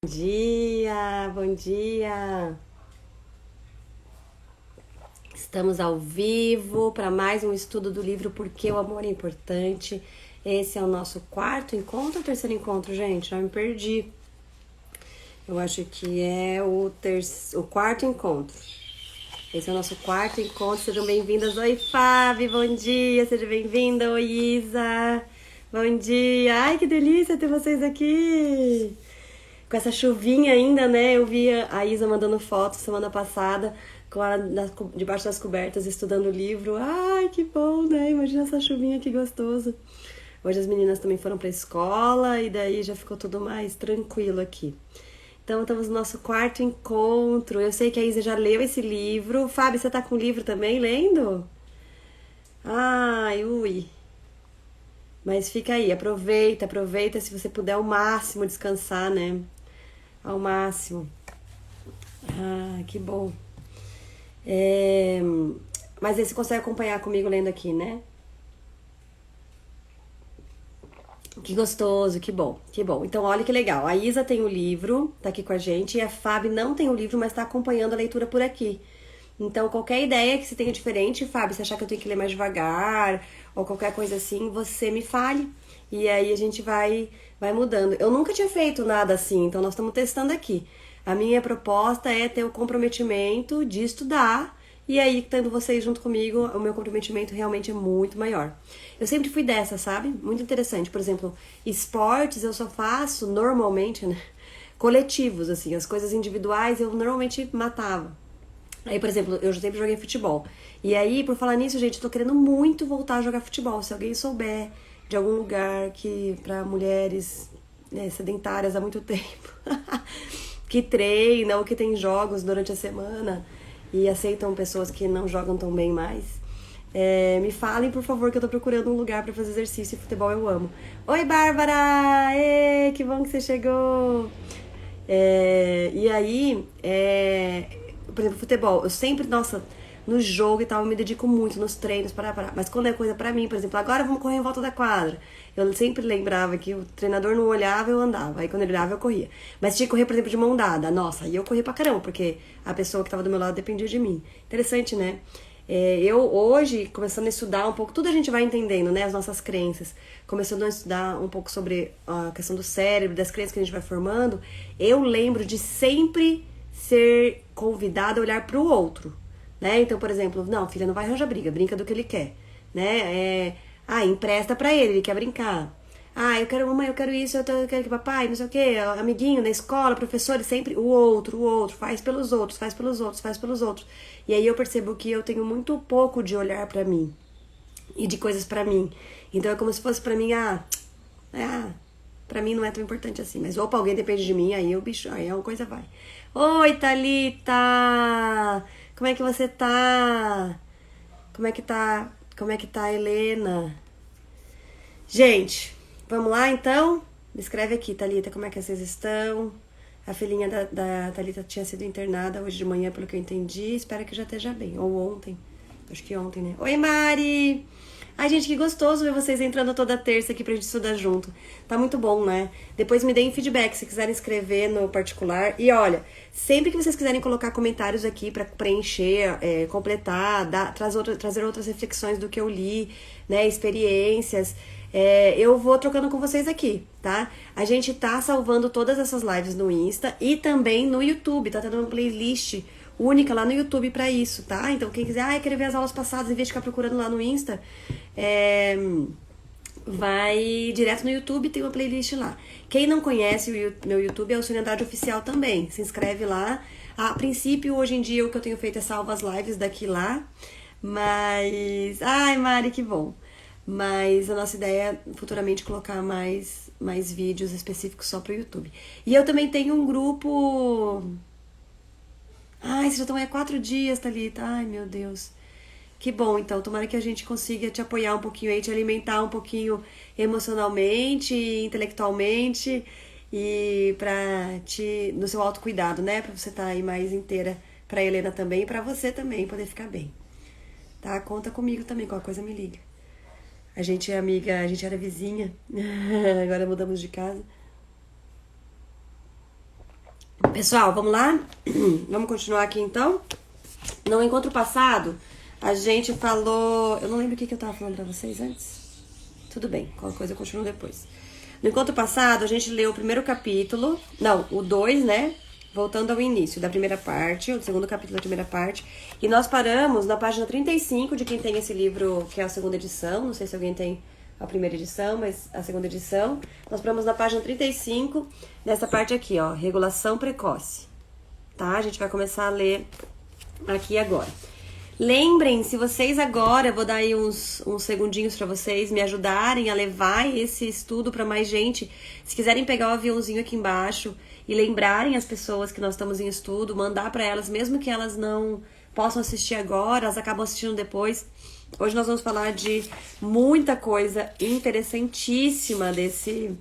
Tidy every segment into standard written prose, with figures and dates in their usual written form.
Bom dia, bom dia. Estamos ao vivo para mais um estudo do livro Por que o Amor é Importante. Esse é o nosso quarto encontro ou terceiro encontro, gente? Já me perdi. Eu acho que é o quarto encontro. Esse é o nosso quarto encontro. Sejam bem-vindas. Oi, Fábio, bom dia. Seja bem-vinda. Oi, Isa. Bom dia. Ai, que delícia ter vocês aqui. Com essa chuvinha ainda, né? Eu vi a Isa mandando foto semana passada, com ela debaixo das cobertas, estudando o livro. Ai, que bom, né? Imagina essa chuvinha, que gostoso. Hoje as meninas também foram pra escola e daí já ficou tudo mais tranquilo aqui. Então, estamos no nosso quarto encontro. Eu sei que a Isa já leu esse livro. Fábio, você tá com o livro também, lendo? Ai, ui. Mas fica aí, aproveita se você puder ao máximo descansar, né? Ao máximo. Ah, que bom. É, Mas aí você consegue acompanhar comigo lendo aqui, né? Que gostoso, que bom, que bom. Então, olha que legal. A Isa tem o livro, tá aqui com a gente, e a Fábio não tem o livro, mas tá acompanhando a leitura por aqui. Então, qualquer ideia que você tenha diferente, Fábio, se achar que eu tenho que ler mais devagar, ou qualquer coisa assim, você me fale. E aí a gente vai mudando. Eu nunca tinha feito nada assim, então nós estamos testando aqui. A minha proposta é ter o comprometimento de estudar. E aí, tendo vocês junto comigo, o meu comprometimento realmente é muito maior. Eu sempre fui dessa, sabe? Muito interessante. Por exemplo, esportes eu só faço normalmente, né? Coletivos, assim. As coisas individuais eu normalmente matava. Aí, por exemplo, eu sempre joguei futebol. E aí, por falar nisso, gente, eu tô querendo muito voltar a jogar futebol. Se alguém souber de algum lugar que para mulheres, né, sedentárias há muito tempo, que treinam ou que tem jogos durante a semana e aceitam pessoas que não jogam tão bem mais, me falem, por favor, que eu tô procurando um lugar pra fazer exercício e futebol eu amo. Oi, Bárbara! Ê, que bom que você chegou! E aí, por exemplo, futebol, eu sempre, nossa, no jogo e tal, eu me dedico muito nos treinos, para. Mas quando é coisa pra mim, por exemplo, agora vamos correr em volta da quadra. Eu sempre lembrava que o treinador não olhava, eu andava. Aí quando ele olhava, eu corria. Mas tinha que correr, por exemplo, de mão dada. Nossa, aí eu corria pra caramba, porque a pessoa que tava do meu lado dependia de mim. Interessante, né? Eu hoje, começando a estudar um pouco, tudo a gente vai entendendo, né? As nossas crenças. Começando a estudar um pouco sobre a questão do cérebro, das crenças que a gente vai formando, eu lembro de sempre ser convidada a olhar para o outro, né? Então, por exemplo, não, filha, não vai arranjar briga, brinca do que ele quer, né? Empresta para ele quer brincar. Eu quero mamãe, eu quero isso, eu quero que papai, não sei o que, amiguinho na escola, professores, sempre o outro, faz pelos outros, faz pelos outros, faz pelos outros. E aí eu percebo que eu tenho muito pouco de olhar pra mim e de coisas pra mim. Então é como se fosse pra mim, pra mim não é tão importante assim. Mas opa, alguém depende de mim, aí o bicho, aí a coisa vai. Oi, Thalita! Como é que você tá? Como é que tá? Como é que tá a Helena? Gente, vamos lá então? Me escreve aqui, Thalita, como é que vocês estão? A filhinha da Thalita tinha sido internada hoje de manhã, pelo que eu entendi. Espero que já esteja bem. Ou ontem. Acho que ontem, né? Oi, Mari! Ai, gente, que gostoso ver vocês entrando toda terça aqui pra gente estudar junto. Tá muito bom, né? Depois me deem feedback se quiserem escrever no particular. E olha, sempre que vocês quiserem colocar comentários aqui pra preencher, completar, trazer outras reflexões do que eu li, né? Experiências. Eu vou trocando com vocês aqui, tá? A gente tá salvando todas essas lives no Insta e também no YouTube, tá tendo uma playlist única lá no YouTube pra isso, tá? Então quem quiser, querer ver as aulas passadas em vez de ficar procurando lá no Insta, vai direto no YouTube, tem uma playlist lá. Quem não conhece meu YouTube é o Sônia Andrade Oficial também, se inscreve lá. A princípio, hoje em dia, o que eu tenho feito é salvar as lives daqui lá, mas... Ai, Mari, que bom! Mas a nossa ideia é futuramente colocar mais vídeos específicos só pro YouTube. E eu também tenho um grupo... Ai, vocês já estão aí há 4 dias, Thalita. Ai, meu Deus. Que bom, então. Tomara que a gente consiga te apoiar um pouquinho aí, te alimentar um pouquinho emocionalmente, intelectualmente e no seu autocuidado, né? Pra você estar aí mais inteira, pra Helena também e pra você também poder ficar bem. Tá? Conta comigo também, qualquer coisa me liga. A gente é amiga, a gente era vizinha, agora mudamos de casa. Pessoal, vamos lá? Vamos continuar aqui então? No encontro passado, a gente falou... Eu não lembro o que eu tava falando pra vocês antes. Tudo bem, qualquer coisa eu continuo depois. No encontro passado, a gente leu o primeiro capítulo... Não, o 2, né? Voltando ao início da primeira parte, o segundo capítulo da primeira parte. E nós paramos na página 35 de quem tem esse livro, que é a segunda edição. Não sei se alguém tem a primeira edição, mas a segunda edição. Nós paramos na página 35, nessa parte aqui, ó. Regulação precoce. Tá? A gente vai começar a ler aqui agora. Lembrem, se vocês agora, eu vou dar aí uns segundinhos para vocês me ajudarem a levar esse estudo para mais gente. Se quiserem pegar o aviãozinho aqui embaixo e lembrarem as pessoas que nós estamos em estudo, mandar para elas, mesmo que elas não possam assistir agora, elas acabam assistindo depois. Hoje nós vamos falar de muita coisa interessantíssima desse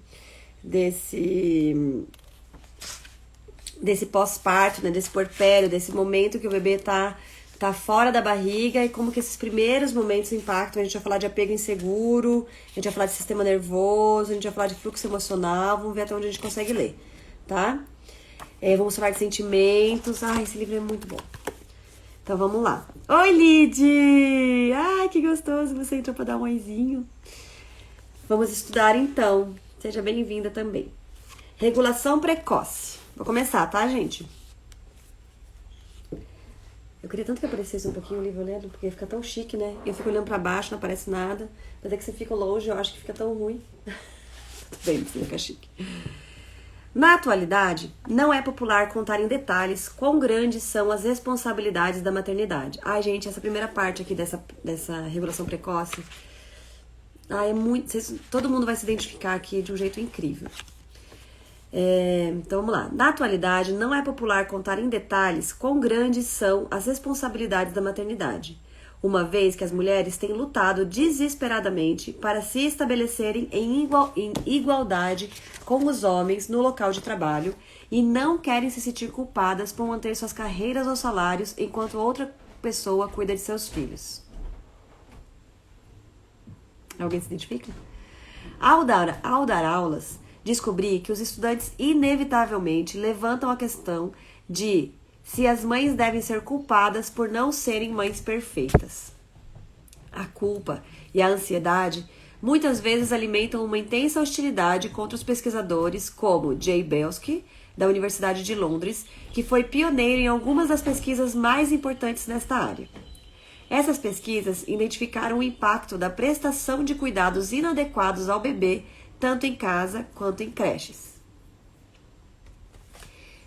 pós-parto, né, desse puerpério, desse momento que o bebê tá fora da barriga e como que esses primeiros momentos impactam. A gente vai falar de apego inseguro, a gente vai falar de sistema nervoso, a gente vai falar de fluxo emocional, vamos ver até onde a gente consegue ler, tá? Vamos falar de sentimentos. Ai, esse livro é muito bom. Então vamos lá. Oi, Lid! Ai, que gostoso, você entrou pra dar um oizinho. Vamos estudar então. Seja bem-vinda também. Regulação precoce. Vou começar, tá, gente? Eu queria tanto que aparecesse um pouquinho o livro lendo, porque fica tão chique, né? Eu fico olhando pra baixo, não aparece nada. Mas é que você fica longe, eu acho que fica tão ruim. Tudo bem, precisa ficar chique. Na atualidade, não é popular contar em detalhes quão grandes são as responsabilidades da maternidade. Ai, gente, essa primeira parte aqui dessa regulação precoce, é muito... todo mundo vai se identificar aqui de um jeito incrível. Então vamos lá. Na atualidade, não é popular contar em detalhes quão grandes são as responsabilidades da maternidade, uma vez que as mulheres têm lutado desesperadamente para se estabelecerem em igualdade com os homens no local de trabalho e não querem se sentir culpadas por manter suas carreiras ou salários enquanto outra pessoa cuida de seus filhos. Alguém se identifica? Ao dar aulas, descobri que os estudantes inevitavelmente levantam a questão de se as mães devem ser culpadas por não serem mães perfeitas. A culpa e a ansiedade muitas vezes alimentam uma intensa hostilidade contra os pesquisadores como Jay Belsky, da Universidade de Londres, que foi pioneiro em algumas das pesquisas mais importantes nesta área. Essas pesquisas identificaram o impacto da prestação de cuidados inadequados ao bebê, tanto em casa quanto em creches.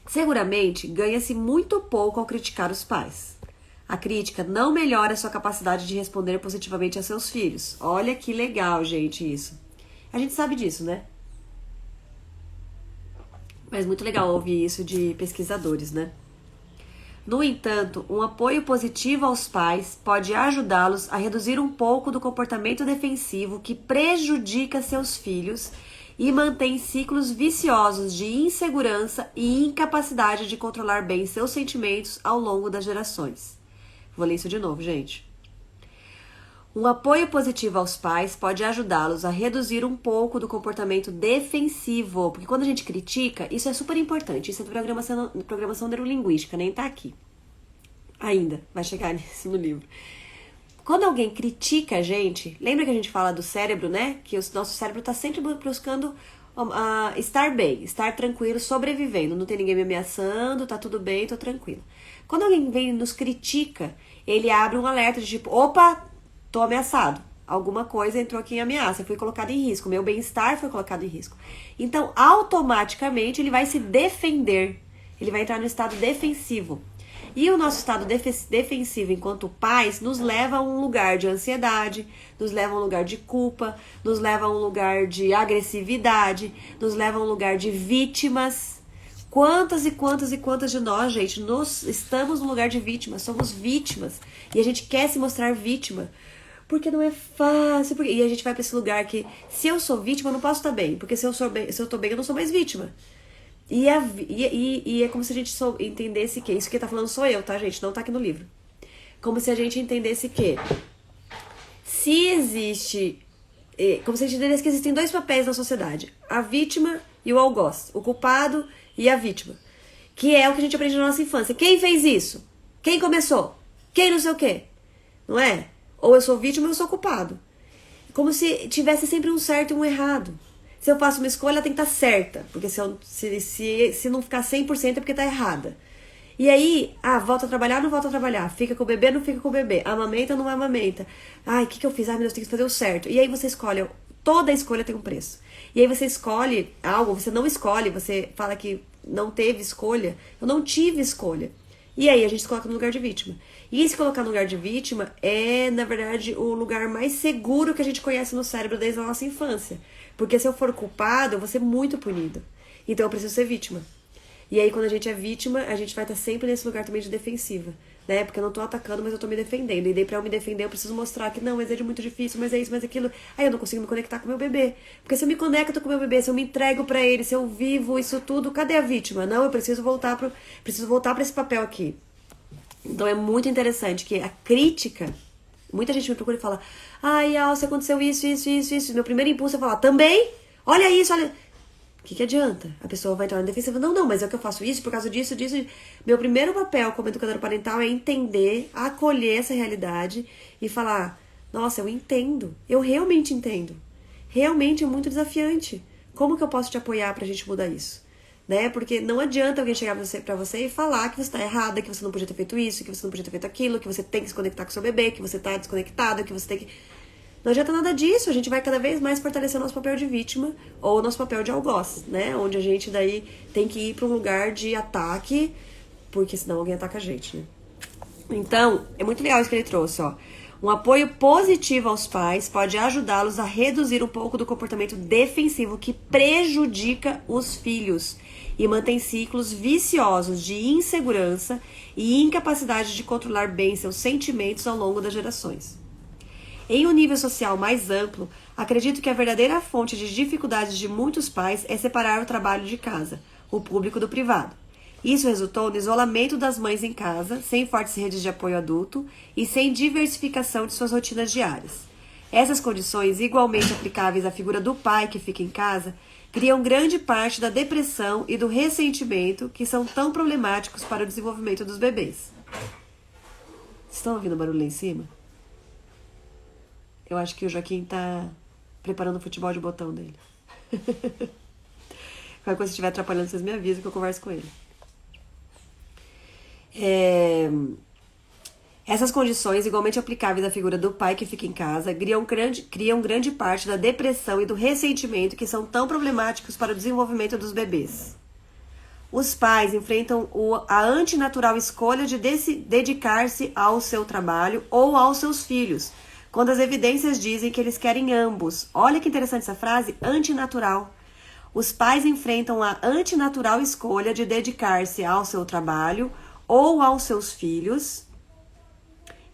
Seguramente, ganha-se muito pouco ao criticar os pais. A crítica não melhora sua capacidade de responder positivamente a seus filhos. Olha que legal, gente, isso. A gente sabe disso, né? Mas muito legal ouvir isso de pesquisadores, né? No entanto, um apoio positivo aos pais pode ajudá-los a reduzir um pouco do comportamento defensivo que prejudica seus filhos e mantém ciclos viciosos de insegurança e incapacidade de controlar bem seus sentimentos ao longo das gerações. Vou ler isso de novo, gente. Um apoio positivo aos pais pode ajudá-los a reduzir um pouco do comportamento defensivo, porque quando a gente critica, isso é super importante, isso é programação neurolinguística, nem tá aqui. Ainda, vai chegar nisso no livro. Quando alguém critica a gente, lembra que a gente fala do cérebro, né? Que o nosso cérebro tá sempre buscando estar bem, estar tranquilo, sobrevivendo, não tem ninguém me ameaçando, tá tudo bem, tô tranquilo. Quando alguém vem e nos critica, ele abre um alerta de tipo, opa, tô ameaçado. Alguma coisa entrou aqui em ameaça, eu fui colocado em risco, meu bem-estar foi colocado em risco. Então, automaticamente, ele vai se defender, ele vai entrar no estado defensivo. E o nosso estado defensivo enquanto pais nos leva a um lugar de ansiedade, nos leva a um lugar de culpa, nos leva a um lugar de agressividade, nos leva a um lugar de vítimas. Quantas e quantas e quantas de nós, gente, estamos no lugar de vítimas, somos vítimas. E a gente quer se mostrar vítima. Porque não é fácil. E a gente vai pra esse lugar que, se eu sou vítima, eu não posso estar bem. Porque se eu tô bem, eu não sou mais vítima. E é como se a gente entendesse que... Isso que tá falando sou eu, tá, gente? Não tá aqui no livro. Como se a gente entendesse que... Se existe... Como se a gente entendesse que existem dois papéis na sociedade. A vítima e o algoz. O culpado e a vítima. Que é o que a gente aprende na nossa infância. Quem fez isso? Quem começou? Quem não sei o quê? Não é? Ou eu sou vítima ou eu sou culpado. Como se tivesse sempre um certo e um errado. Se eu faço uma escolha, ela tem que estar certa. Porque se não ficar 100% é porque tá errada. E aí, volta a trabalhar, não volta a trabalhar. Fica com o bebê, não fica com o bebê. Amamenta, não amamenta. Ai, o que eu fiz? Ai, meu Deus, tem que fazer o certo. E aí você escolhe. Toda escolha tem um preço. E aí você escolhe algo, você não escolhe, você fala que não teve escolha. Eu não tive escolha. E aí a gente se coloca no lugar de vítima. E se colocar no lugar de vítima é, na verdade, o lugar mais seguro que a gente conhece no cérebro desde a nossa infância. Porque se eu for culpado, eu vou ser muito punido. Então eu preciso ser vítima. E aí quando a gente é vítima, a gente vai estar sempre nesse lugar também de defensiva. Né? Porque eu não tô atacando, mas eu tô me defendendo. E daí pra eu me defender, eu preciso mostrar que não, mas é muito difícil, mas é isso, mas é aquilo. Aí eu não consigo me conectar com o meu bebê. Porque se eu me conecto com o meu bebê, se eu me entrego pra ele, se eu vivo isso tudo, cadê a vítima? Não, eu preciso voltar pra esse papel aqui. Então é muito interessante que a crítica, muita gente me procura e fala, ai, Alce, aconteceu isso. Meu primeiro impulso é falar, também? Olha isso, olha. O que adianta? A pessoa vai entrar na defesa e fala, não, mas é que eu faço isso por causa disso. Meu primeiro papel como educadora parental é entender, acolher essa realidade e falar, nossa, eu entendo, eu realmente entendo. Realmente é muito desafiante. Como que eu posso te apoiar pra gente mudar isso? Né? Porque não adianta alguém chegar pra você e falar que você tá errada, que você não podia ter feito isso, que você não podia ter feito aquilo, que você tem que se conectar com seu bebê, que você tá desconectado, que você tem que... Não adianta nada disso, a gente vai cada vez mais fortalecer o nosso papel de vítima ou o nosso papel de algoz, né? Onde a gente daí tem que ir para um lugar de ataque, porque senão alguém ataca a gente, né? Então, é muito legal isso que ele trouxe, ó. Um apoio positivo aos pais pode ajudá-los a reduzir um pouco do comportamento defensivo que prejudica os filhos e mantém ciclos viciosos de insegurança e incapacidade de controlar bem seus sentimentos ao longo das gerações. Em um nível social mais amplo, acredito que a verdadeira fonte de dificuldades de muitos pais é separar o trabalho de casa, o público do privado. Isso resultou no isolamento das mães em casa, sem fortes redes de apoio adulto e sem diversificação de suas rotinas diárias. Essas condições, igualmente aplicáveis à figura do pai que fica em casa, criam grande parte da depressão e do ressentimento que são tão problemáticos para o desenvolvimento dos bebês. Estão ouvindo barulho lá em cima? Eu acho que o Joaquim tá preparando o futebol de botão dele. Qualquer coisa, se estiver atrapalhando, vocês me avisam que eu converso com ele. Essas condições, igualmente aplicáveis à figura do pai que fica em casa, criam grande parte da depressão e do ressentimento que são tão problemáticos para o desenvolvimento dos bebês. Os pais enfrentam a antinatural escolha de dedicar-se ao seu trabalho ou aos seus filhos, quando as evidências dizem que eles querem ambos. Olha que interessante essa frase, antinatural. Os pais enfrentam a antinatural escolha de dedicar-se ao seu trabalho ou aos seus filhos,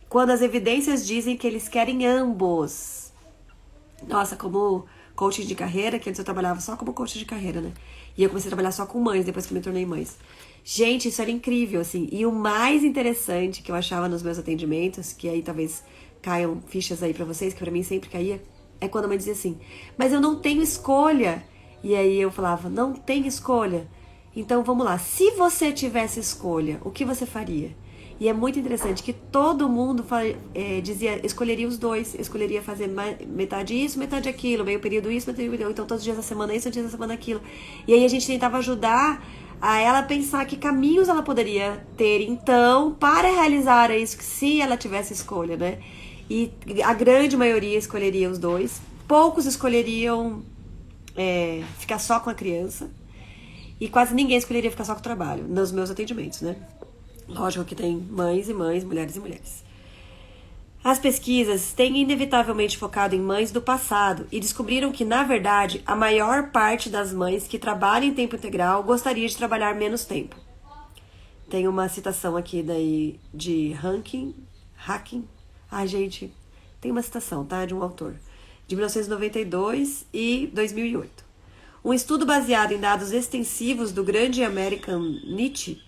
quando as evidências dizem que eles querem ambos. Nossa, como coach de carreira, que antes eu trabalhava só como coach de carreira, né? E eu comecei a trabalhar só com mães, depois que me tornei mãe. Gente, isso era incrível, assim. E o mais interessante que eu achava nos meus atendimentos, que aí talvez caiam fichas aí pra vocês, que pra mim sempre caía, é quando a mãe dizia assim, mas eu não tenho escolha. E aí eu falava, não tem escolha? Então vamos lá, se você tivesse escolha, o que você faria? E é muito interessante que todo mundo dizia, escolheria os dois, escolheria fazer metade isso, metade aquilo, meio período isso, meio período, então todos os dias da semana isso, todos os dias da semana aquilo. E aí a gente tentava ajudar a ela pensar que caminhos ela poderia ter, então, para realizar isso, se ela tivesse escolha, né? E a grande maioria escolheria os dois. Poucos escolheriam ficar só com a criança. E quase ninguém escolheria ficar só com o trabalho, nos meus atendimentos, né? Lógico que tem mães e mães, mulheres e mulheres. As pesquisas têm inevitavelmente focado em mães do passado e descobriram que, na verdade, a maior parte das mães que trabalham em tempo integral gostaria de trabalhar menos tempo. Tem uma citação aqui daí de Hacking. Ai, gente, tem uma citação, tá? De um autor. De 1992 e 2008. Um estudo baseado em dados extensivos do grande American Niche,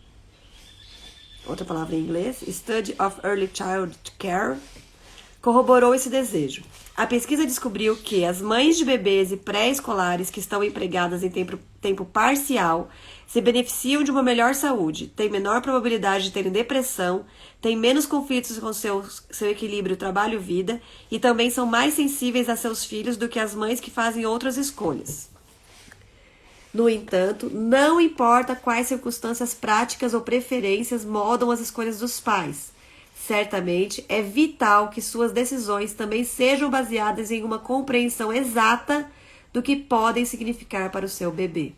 outra palavra em inglês, Study of Early Child Care, corroborou esse desejo. A pesquisa descobriu que as mães de bebês e pré-escolares que estão empregadas em tempo parcial se beneficiam de uma melhor saúde, têm menor probabilidade de terem depressão, têm menos conflitos com seu equilíbrio trabalho-vida e também são mais sensíveis a seus filhos do que as mães que fazem outras escolhas. No entanto, não importa quais circunstâncias práticas ou preferências moldam as escolhas dos pais. Certamente, é vital que suas decisões também sejam baseadas em uma compreensão exata do que podem significar para o seu bebê.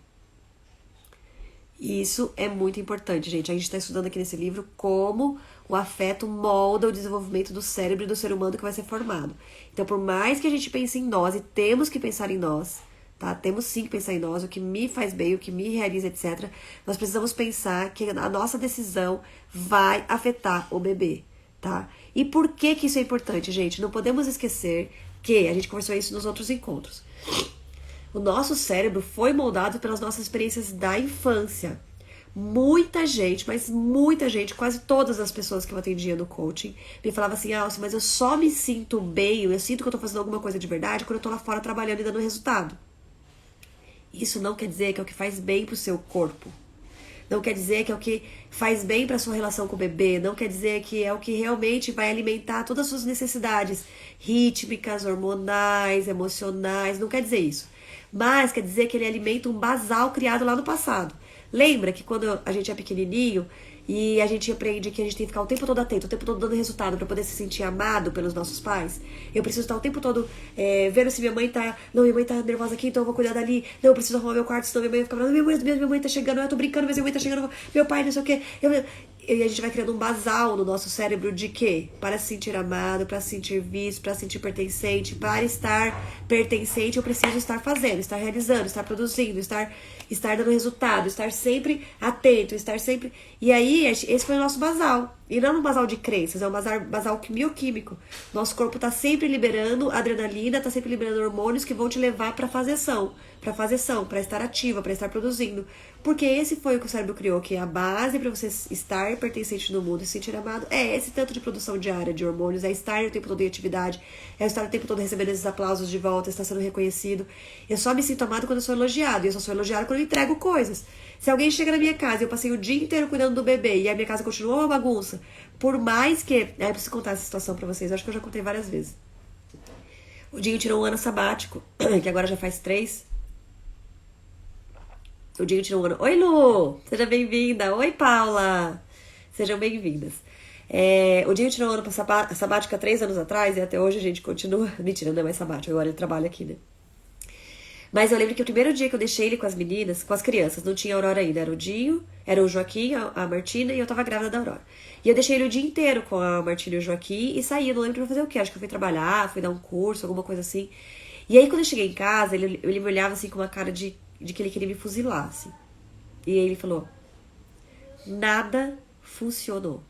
Isso é muito importante, gente. A gente está estudando aqui nesse livro como o afeto molda o desenvolvimento do cérebro e do ser humano que vai ser formado. Então, por mais que a gente pense em nós, e temos que pensar em nós, tá? Temos sim que pensar em nós, o que me faz bem, o que me realiza, etc. Nós precisamos pensar que a nossa decisão vai afetar o bebê, tá? E por que que isso é importante, gente? Não podemos esquecer que, a gente conversou isso nos outros encontros, o nosso cérebro foi moldado pelas nossas experiências da infância. Muita gente, mas muita gente, quase todas as pessoas que eu atendia no coaching, me falavam assim, mas eu só me sinto bem, eu sinto que eu tô fazendo alguma coisa de verdade quando eu tô lá fora trabalhando e dando resultado. Isso não quer dizer que é o que faz bem pro seu corpo. Não quer dizer que é o que faz bem para sua relação com o bebê. Não quer dizer que é o que realmente vai alimentar todas as suas necessidades rítmicas, hormonais, emocionais. Não quer dizer isso. Mas quer dizer que ele alimenta um basal criado lá no passado. Lembra que quando a gente é pequenininho e a gente aprende que a gente tem que ficar o tempo todo atento, o tempo todo dando resultado para poder se sentir amado pelos nossos pais? Eu preciso estar o tempo todo vendo se minha mãe tá... Não, minha mãe tá nervosa aqui, então eu vou cuidar dali. Não, eu preciso arrumar meu quarto, senão minha mãe vai ficar... Minha mãe tá chegando, eu tô brincando, mas minha mãe tá chegando, meu pai, não sei o quê. E a gente vai criando um basal no nosso cérebro de quê? Para se sentir amado, para se sentir visto, para se sentir pertencente. Para estar pertencente, eu preciso estar fazendo, estar realizando, estar produzindo, estar dando resultado, estar sempre atento, estar sempre... E aí, esse foi o nosso basal. E não é um basal de crenças, é um basal bioquímico. Nosso corpo tá sempre liberando adrenalina, tá sempre liberando hormônios que vão te levar para fazer ação, para estar ativa, para estar produzindo. Porque esse foi o que o cérebro criou, que é a base para você estar pertencente no mundo e se sentir amado. É esse tanto de produção diária de hormônios, é estar o tempo todo em atividade, é estar o tempo todo recebendo esses aplausos de volta, estar sendo reconhecido. Eu só me sinto amado quando eu sou elogiado, e eu só sou elogiado quando eu entrego coisas. Se alguém chega na minha casa e eu passei o dia inteiro cuidando do bebê e a minha casa continua uma bagunça, por mais que... eu preciso contar essa situação pra vocês, eu acho que eu já contei várias vezes. O Dinho tirou um ano sabático, que agora já faz 3. O Dinho tirou um ano... Oi, Lu! Seja bem-vinda! Oi, Paula! Sejam bem-vindas. O Dinho tirou um ano sabático há 3 anos atrás e até hoje a gente continua... Mentira, não é mais sabático, agora ele trabalha aqui, né? Mas eu lembro que o primeiro dia que eu deixei ele com as meninas, com as crianças, não tinha a Aurora ainda, era o Dinho, era o Joaquim, a Martina e eu tava grávida da Aurora. E eu deixei ele o dia inteiro com a Martina e o Joaquim e saí, eu não lembro pra fazer o quê, acho que eu fui trabalhar, fui dar um curso, alguma coisa assim. E aí quando eu cheguei em casa, ele me olhava assim com uma cara de que ele queria me fuzilar, assim. E aí ele falou, nada funcionou.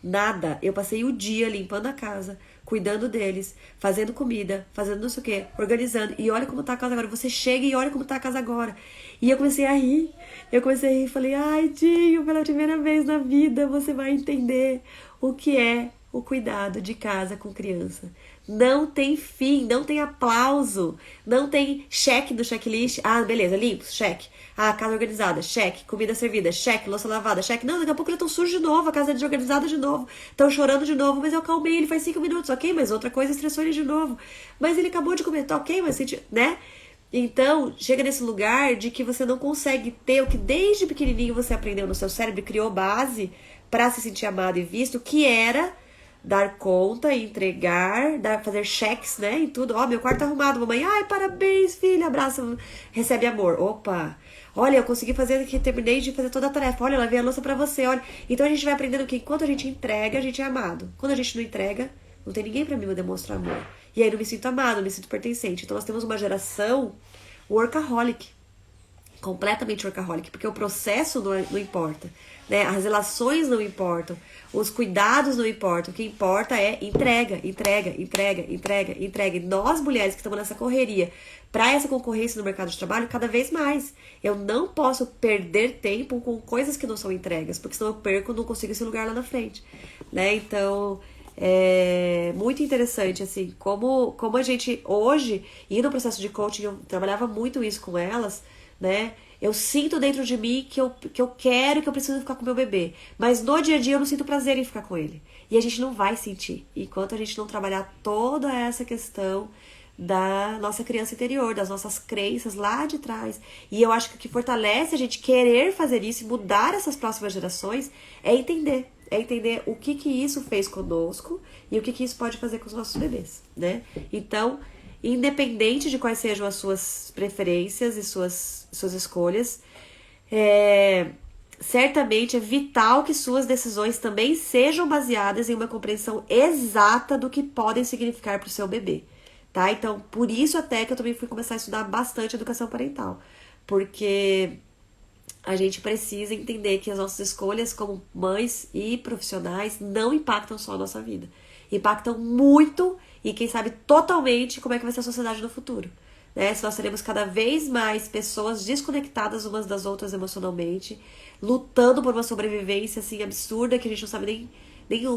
Nada. Eu passei o dia limpando a casa, cuidando deles, fazendo comida, fazendo não sei o que, organizando. E olha como tá a casa agora. Você chega e olha como tá a casa agora. E eu comecei a rir. E falei, ai, Dinho, pela primeira vez na vida você vai entender o que é o cuidado de casa com criança. Não tem fim, não tem aplauso, não tem cheque do checklist. Ah, beleza, limpo, cheque. Ah, casa organizada, cheque. Comida servida, cheque. Louça lavada, cheque. Não, daqui a pouco ele tá sujo de novo, a casa é desorganizada de novo. Estão chorando de novo, mas eu acalmei ele faz 5 minutos, ok? Mas outra coisa estressou ele de novo. Mas ele acabou de comer, tá ok? Mas, né? Então, chega nesse lugar de que você não consegue ter o que desde pequenininho você aprendeu no seu cérebro e criou base pra se sentir amado e visto, que era... dar conta, entregar, fazer cheques, né, e tudo. Ó, meu quarto tá arrumado, mamãe. Ai, parabéns, filha, abraça, recebe amor. Opa, olha, eu consegui fazer aqui, terminei de fazer toda a tarefa. Olha, eu lavei a louça pra você, olha. Então a gente vai aprendendo que enquanto a gente entrega, a gente é amado. Quando a gente não entrega, não tem ninguém pra mim demonstrar amor. E aí não me sinto amado, não me sinto pertencente. Então nós temos uma geração workaholic. Completamente workaholic, porque o processo não importa, né? As relações não importam, os cuidados não importam, o que importa é entrega. E nós mulheres que estamos nessa correria, para essa concorrência no mercado de trabalho, cada vez mais. Eu não posso perder tempo com coisas que não são entregas, porque senão eu perco, não consigo esse lugar lá na frente, né? Então, É muito interessante, assim, como a gente hoje, e no processo de coaching, eu trabalhava muito isso com elas, né? Eu sinto dentro de mim que eu quero, que eu preciso ficar com meu bebê. Mas no dia a dia eu não sinto prazer em ficar com ele. E a gente não vai sentir. Enquanto a gente não trabalhar toda essa questão da nossa criança interior, das nossas crenças lá de trás. E eu acho que o que fortalece a gente querer fazer isso e mudar essas próximas gerações é entender. É entender o que isso fez conosco e o que isso pode fazer com os nossos bebês, né? Então, independente de quais sejam as suas preferências e suas escolhas, certamente é vital que suas decisões também sejam baseadas em uma compreensão exata do que podem significar para o seu bebê, tá? Então, por isso até que eu também fui começar a estudar bastante educação parental, porque a gente precisa entender que as nossas escolhas como mães e profissionais não impactam só a nossa vida. Impactam muito e, quem sabe, totalmente como é que vai ser a sociedade no futuro. Né? Se nós teremos cada vez mais pessoas desconectadas umas das outras emocionalmente, lutando por uma sobrevivência assim absurda que a gente não sabe nem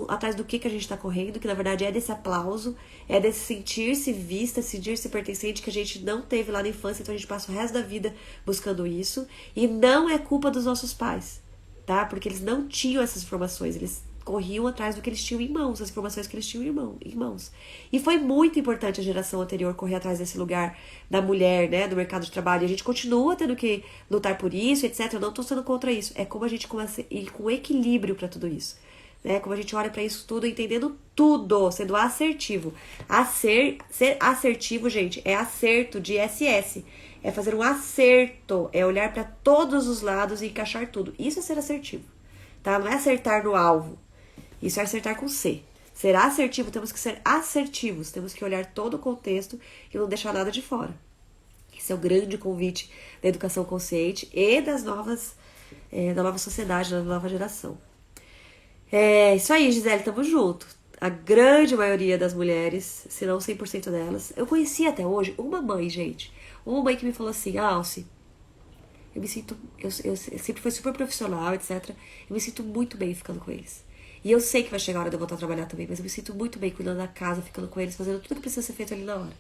atrás do que a gente tá correndo, que na verdade é desse aplauso, é desse sentir-se vista, sentir-se pertencente que a gente não teve lá na infância, então a gente passa o resto da vida buscando isso, e não é culpa dos nossos pais, tá? Porque eles não tinham essas informações, eles corriam atrás do que eles tinham em mãos, as informações que eles tinham em mãos. E foi muito importante a geração anterior correr atrás desse lugar da mulher, né, do mercado de trabalho, e a gente continua tendo que lutar por isso, etc. Eu não tô sendo contra isso, é como a gente começa a ir com equilíbrio para tudo isso. Né? Como a gente olha para isso tudo, entendendo tudo, sendo assertivo. Ser assertivo, gente, é acerto de SS. É fazer um acerto, é olhar para todos os lados e encaixar tudo. Isso é ser assertivo, tá? Não é acertar no alvo. Isso é acertar com C. Ser assertivo, temos que ser assertivos. Temos que olhar todo o contexto e não deixar nada de fora. Esse é o grande convite da educação consciente e da nova sociedade, da nova geração. É isso aí, Gisele, tamo junto. A grande maioria das mulheres, se não 100% delas, eu conheci até hoje uma mãe, gente. Uma mãe que me falou assim, Alci, eu me sinto, eu sempre fui super profissional, etc. Eu me sinto muito bem ficando com eles. E eu sei que vai chegar a hora de eu voltar a trabalhar também, mas eu me sinto muito bem cuidando da casa, ficando com eles, fazendo tudo que precisa ser feito ali na hora.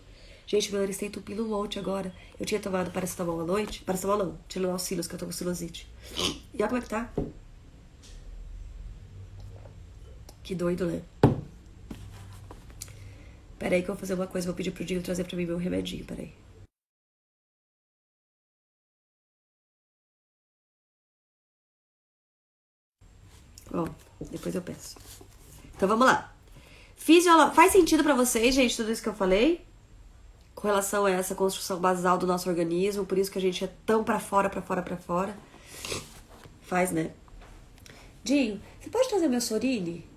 Gente, meu nariz tá entupindo um monte agora. Eu tinha tomado paracetamol à noite. Paracetamol não, Tilenol Silos, que eu tô com sinusite. E olha como é que tá. Que doido, né? Pera aí que eu vou fazer uma coisa. Vou pedir pro Dinho trazer pra mim meu remedinho. Pera aí. Bom, depois eu peço. Então vamos lá. Faz sentido pra vocês, gente, tudo isso que eu falei? Com relação a essa construção basal do nosso organismo. Por isso que a gente é tão pra fora, pra fora, pra fora. Faz, né? Dinho, você pode trazer meu Sorine?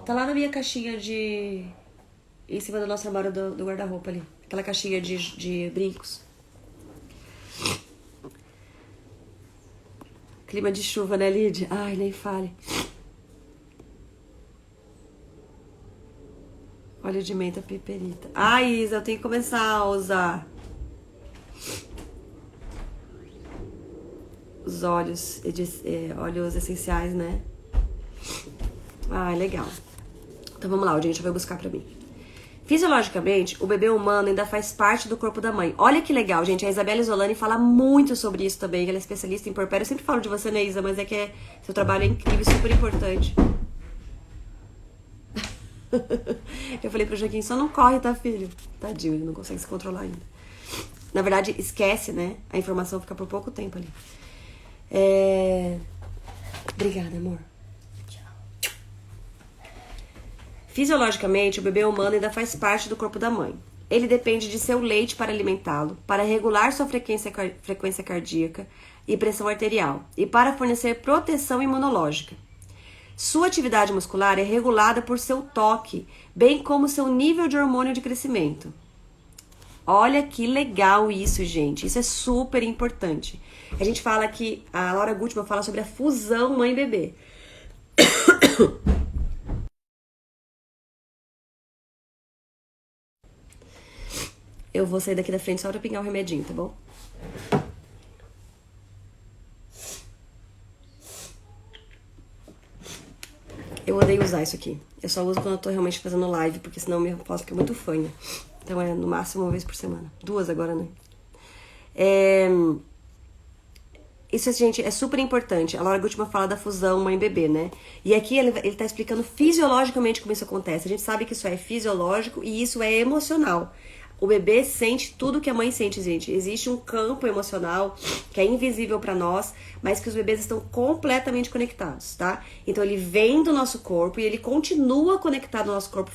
Tá lá na minha caixinha de... Em cima do nosso armário do guarda-roupa ali. Aquela caixinha de brincos. Clima de chuva, né, Lídia? Ai, nem fale. Óleo de menta piperita. Ai, Isa, eu tenho que começar a usar os óleos essenciais, né? Ai, legal. Então vamos lá, o gente vai buscar pra mim. Fisiologicamente, o bebê humano ainda faz parte do corpo da mãe. Olha que legal, gente. A Isabela Isolani fala muito sobre isso também. Ela é especialista em puerpério. Eu sempre falo de você, né, Isa? Mas é que seu trabalho é incrível e super importante. Eu falei pro Joaquim, só não corre, tá, filho? Tadinho, ele não consegue se controlar ainda. Na verdade, esquece, né? A informação fica por pouco tempo ali. Obrigada, amor. Fisiologicamente, o bebê humano ainda faz parte do corpo da mãe. Ele depende de seu leite para alimentá-lo, para regular sua frequência cardíaca e pressão arterial, e para fornecer proteção imunológica. Sua atividade muscular é regulada por seu toque, bem como seu nível de hormônio de crescimento. Olha que legal isso, gente. Isso é super importante. A gente fala que a Laura Gutmann fala sobre a fusão mãe-bebê. Eu vou sair daqui da frente só pra pingar o remedinho, tá bom? Eu odeio usar isso aqui. Eu só uso quando eu tô realmente fazendo live, porque senão minha voz fica muito fanha. Então é no máximo 1 vez por semana. 2 agora, né? Isso, gente, é super importante. A Laura Gutman fala da fusão mãe-bebê, né? E aqui ele tá explicando fisiologicamente como isso acontece. A gente sabe que isso é fisiológico e isso é emocional. O bebê sente tudo que a mãe sente, gente. Existe um campo emocional que é invisível pra nós, mas que os bebês estão completamente conectados, tá? Então ele vem do nosso corpo e ele continua conectado ao nosso corpo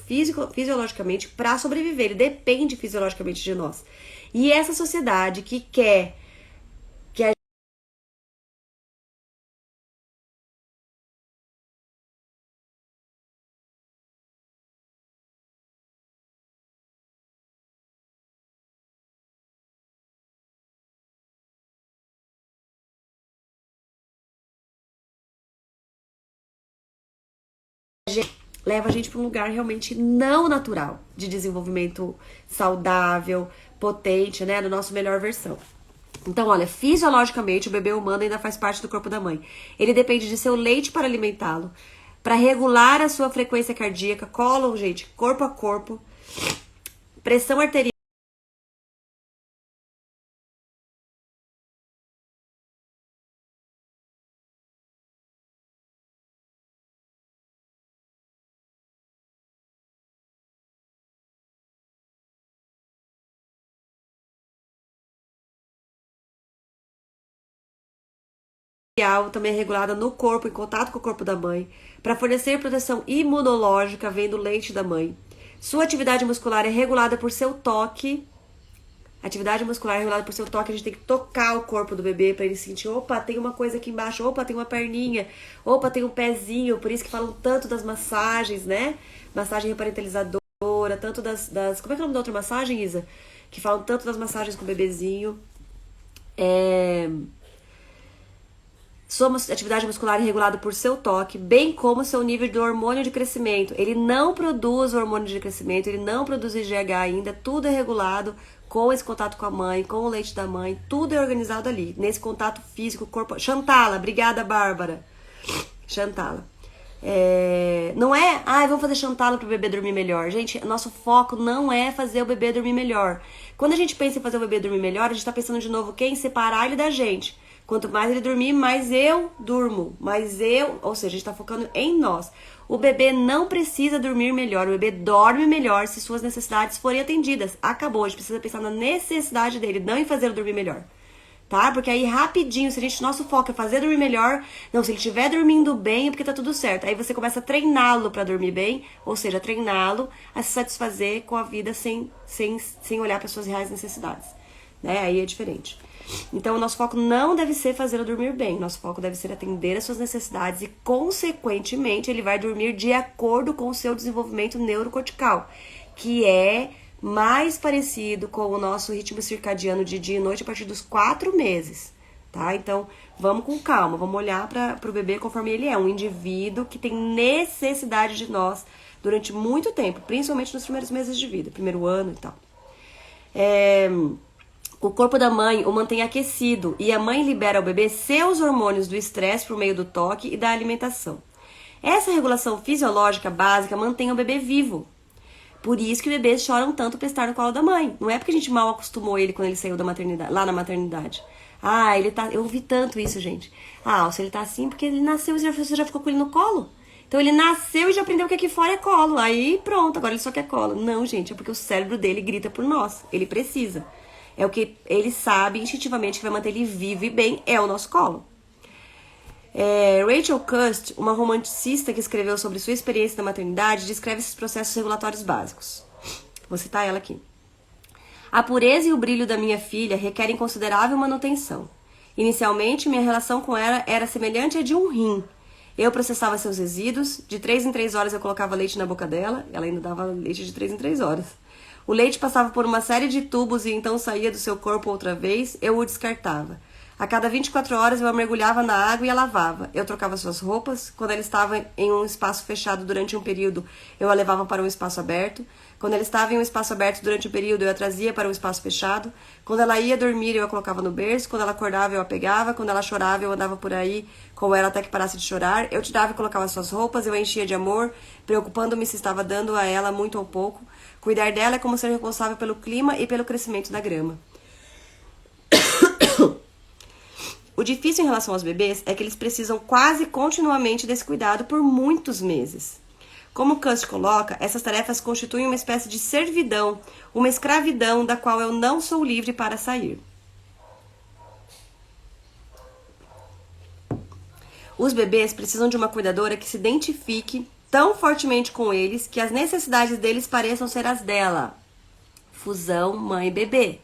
fisiologicamente pra sobreviver. Ele depende fisiologicamente de nós. E essa sociedade que quer que a leva a gente para um lugar realmente não natural de desenvolvimento saudável, potente, né, da nossa melhor versão. Então, olha, fisiologicamente o bebê humano ainda faz parte do corpo da mãe. Ele depende de seu leite para alimentá-lo, para regular a sua frequência cardíaca, cólon, gente, corpo a corpo, pressão arterial. Também é regulada no corpo, em contato com o corpo da mãe, para fornecer proteção imunológica, vem do leite da mãe. Sua atividade muscular é regulada por seu toque. Atividade muscular é regulada por seu toque. A gente tem que tocar o corpo do bebê para ele sentir, opa, tem uma coisa aqui embaixo, opa, tem uma perninha, opa, tem um pezinho. Por isso que falam tanto das massagens, né? Massagem reparentalizadora, tanto das... Como é que é o nome da outra massagem, Isa? Que falam tanto das massagens com o bebezinho. Sua atividade muscular é regulada por seu toque, bem como seu nível de hormônio de crescimento. Ele não produz hormônio de crescimento, ele não produz IGH ainda, tudo é regulado com esse contato com a mãe, com o leite da mãe, tudo é organizado ali, nesse contato físico, corpo... Chantala, obrigada, Bárbara. Chantala. Não é, vamos fazer chantala pro bebê dormir melhor. Gente, nosso foco não é fazer o bebê dormir melhor. Quando a gente pensa em fazer o bebê dormir melhor, a gente tá pensando de novo quem separar ele da gente. Quanto mais ele dormir, mais eu durmo. Ou seja, a gente tá focando em nós. O bebê não precisa dormir melhor. O bebê dorme melhor se suas necessidades forem atendidas. Acabou. A gente precisa pensar na necessidade dele, não em fazer ele dormir melhor. Tá? Porque aí rapidinho, se nosso foco é fazer dormir melhor, não, se ele estiver dormindo bem é porque tá tudo certo. Aí você começa a treiná-lo pra dormir bem, ou seja, treiná-lo a se satisfazer com a vida sem olhar para suas reais necessidades. Né? Aí é diferente. Então, o nosso foco não deve ser fazê-lo dormir bem. Nosso foco deve ser atender às suas necessidades e, consequentemente, ele vai dormir de acordo com o seu desenvolvimento neurocortical, que é mais parecido com o nosso ritmo circadiano de dia e noite a partir dos 4 meses, tá? Então, vamos com calma, vamos olhar para o bebê conforme ele é, um indivíduo que tem necessidade de nós durante muito tempo, principalmente nos primeiros meses de vida, primeiro ano e tal. O corpo da mãe o mantém aquecido e a mãe libera ao bebê seus hormônios do estresse por meio do toque e da alimentação. Essa regulação fisiológica básica mantém o bebê vivo. Por isso que bebês choram tanto para estar no colo da mãe. Não é porque a gente mal acostumou ele quando ele saiu da maternidade, lá na maternidade. Ele tá... Eu ouvi tanto isso, gente. Se ele tá assim porque ele nasceu e você já ficou com ele no colo. Então ele nasceu e já aprendeu que aqui fora é colo. Aí pronto, agora ele só quer colo. Não, gente, é porque o cérebro dele grita por nós. Ele precisa. É o que ele sabe instintivamente que vai manter ele vivo e bem, é o nosso colo. Rachel Cust, uma romancista que escreveu sobre sua experiência na maternidade, descreve esses processos regulatórios básicos. Vou citar ela aqui. A pureza e o brilho da minha filha requerem considerável manutenção. Inicialmente, minha relação com ela era semelhante à de um rim. Eu processava seus resíduos, de 3 em 3 horas eu colocava leite na boca dela, ela ainda dava leite de 3 em 3 horas. O leite passava por uma série de tubos e então saía do seu corpo outra vez, eu o descartava. A cada 24 horas eu a mergulhava na água e a lavava. Eu trocava suas roupas. Quando ela estava em um espaço fechado durante um período, eu a levava para um espaço aberto. Quando ela estava em um espaço aberto durante um período, eu a trazia para um espaço fechado. Quando ela ia dormir, eu a colocava no berço. Quando ela acordava, eu a pegava. Quando ela chorava, eu andava por aí com ela até que parasse de chorar. Eu tirava e colocava suas roupas. Eu a enchia de amor, preocupando-me se estava dando a ela muito ou pouco. Cuidar dela é como ser responsável pelo clima e pelo crescimento da grama. O difícil em relação aos bebês é que eles precisam quase continuamente desse cuidado por muitos meses. Como Kant coloca, essas tarefas constituem uma espécie de servidão, uma escravidão da qual eu não sou livre para sair. Os bebês precisam de uma cuidadora que se identifique tão fortemente com eles que as necessidades deles pareçam ser as dela. Fusão mãe-bebê.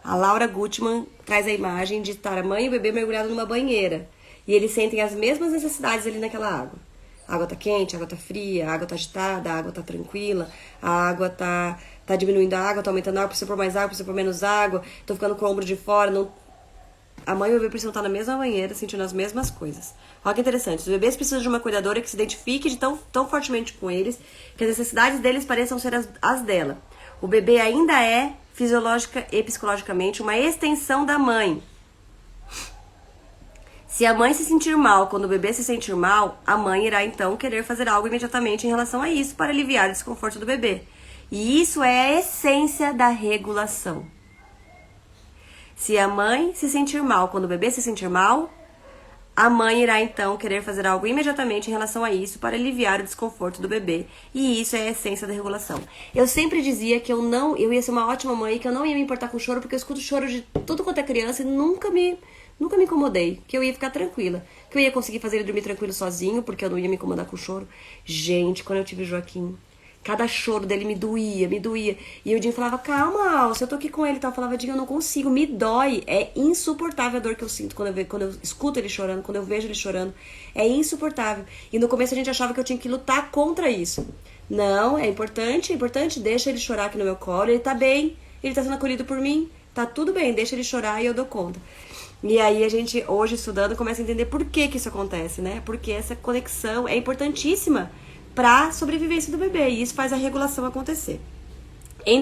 A Laura Gutman traz a imagem de estar a mãe e o bebê mergulhado numa banheira. E eles sentem as mesmas necessidades ali naquela água. A água tá quente, a água tá fria, a água tá agitada, a água tá tranquila, a água tá diminuindo a água, tá aumentando a água, precisa pôr mais água, precisa pôr menos água, tô ficando com o ombro de fora. Não... A mãe e o bebê precisam estar na mesma banheira, sentindo as mesmas coisas. Olha que interessante, os bebês precisam de uma cuidadora que se identifique tão fortemente com eles, que as necessidades deles pareçam ser as dela. O bebê ainda é, fisiológica e psicologicamente, uma extensão da mãe. Se a mãe se sentir mal quando o bebê se sentir mal, a mãe irá então querer fazer algo imediatamente em relação a isso para aliviar o desconforto do bebê. E isso é a essência da regulação. Se a mãe se sentir mal quando o bebê se sentir mal, a mãe irá então querer fazer algo imediatamente em relação a isso para aliviar o desconforto do bebê. E isso é a essência da regulação. Eu sempre dizia que eu ia ser uma ótima mãe, que eu não ia me importar com choro, porque eu escuto choro de tudo quanto é criança e nunca me incomodei, que eu ia ficar tranquila, que eu ia conseguir fazer ele dormir tranquilo sozinho, porque eu não ia me incomodar com choro. Gente, quando eu tive o Joaquim, cada choro dele me doía. E o Dinho falava, calma, Alce, eu tô aqui com ele e tal. Eu falava, Dinho, eu não consigo, me dói. É insuportável a dor que eu sinto quando eu escuto ele chorando, quando eu vejo ele chorando. É insuportável. E no começo a gente achava que eu tinha que lutar contra isso. Não, é importante, deixa ele chorar aqui no meu colo, ele tá bem, ele tá sendo acolhido por mim, tá tudo bem, deixa ele chorar e eu dou conta. E aí a gente, hoje estudando, começa a entender por que isso acontece, né? Porque essa conexão é importantíssima para a sobrevivência do bebê, e isso faz a regulação acontecer. Em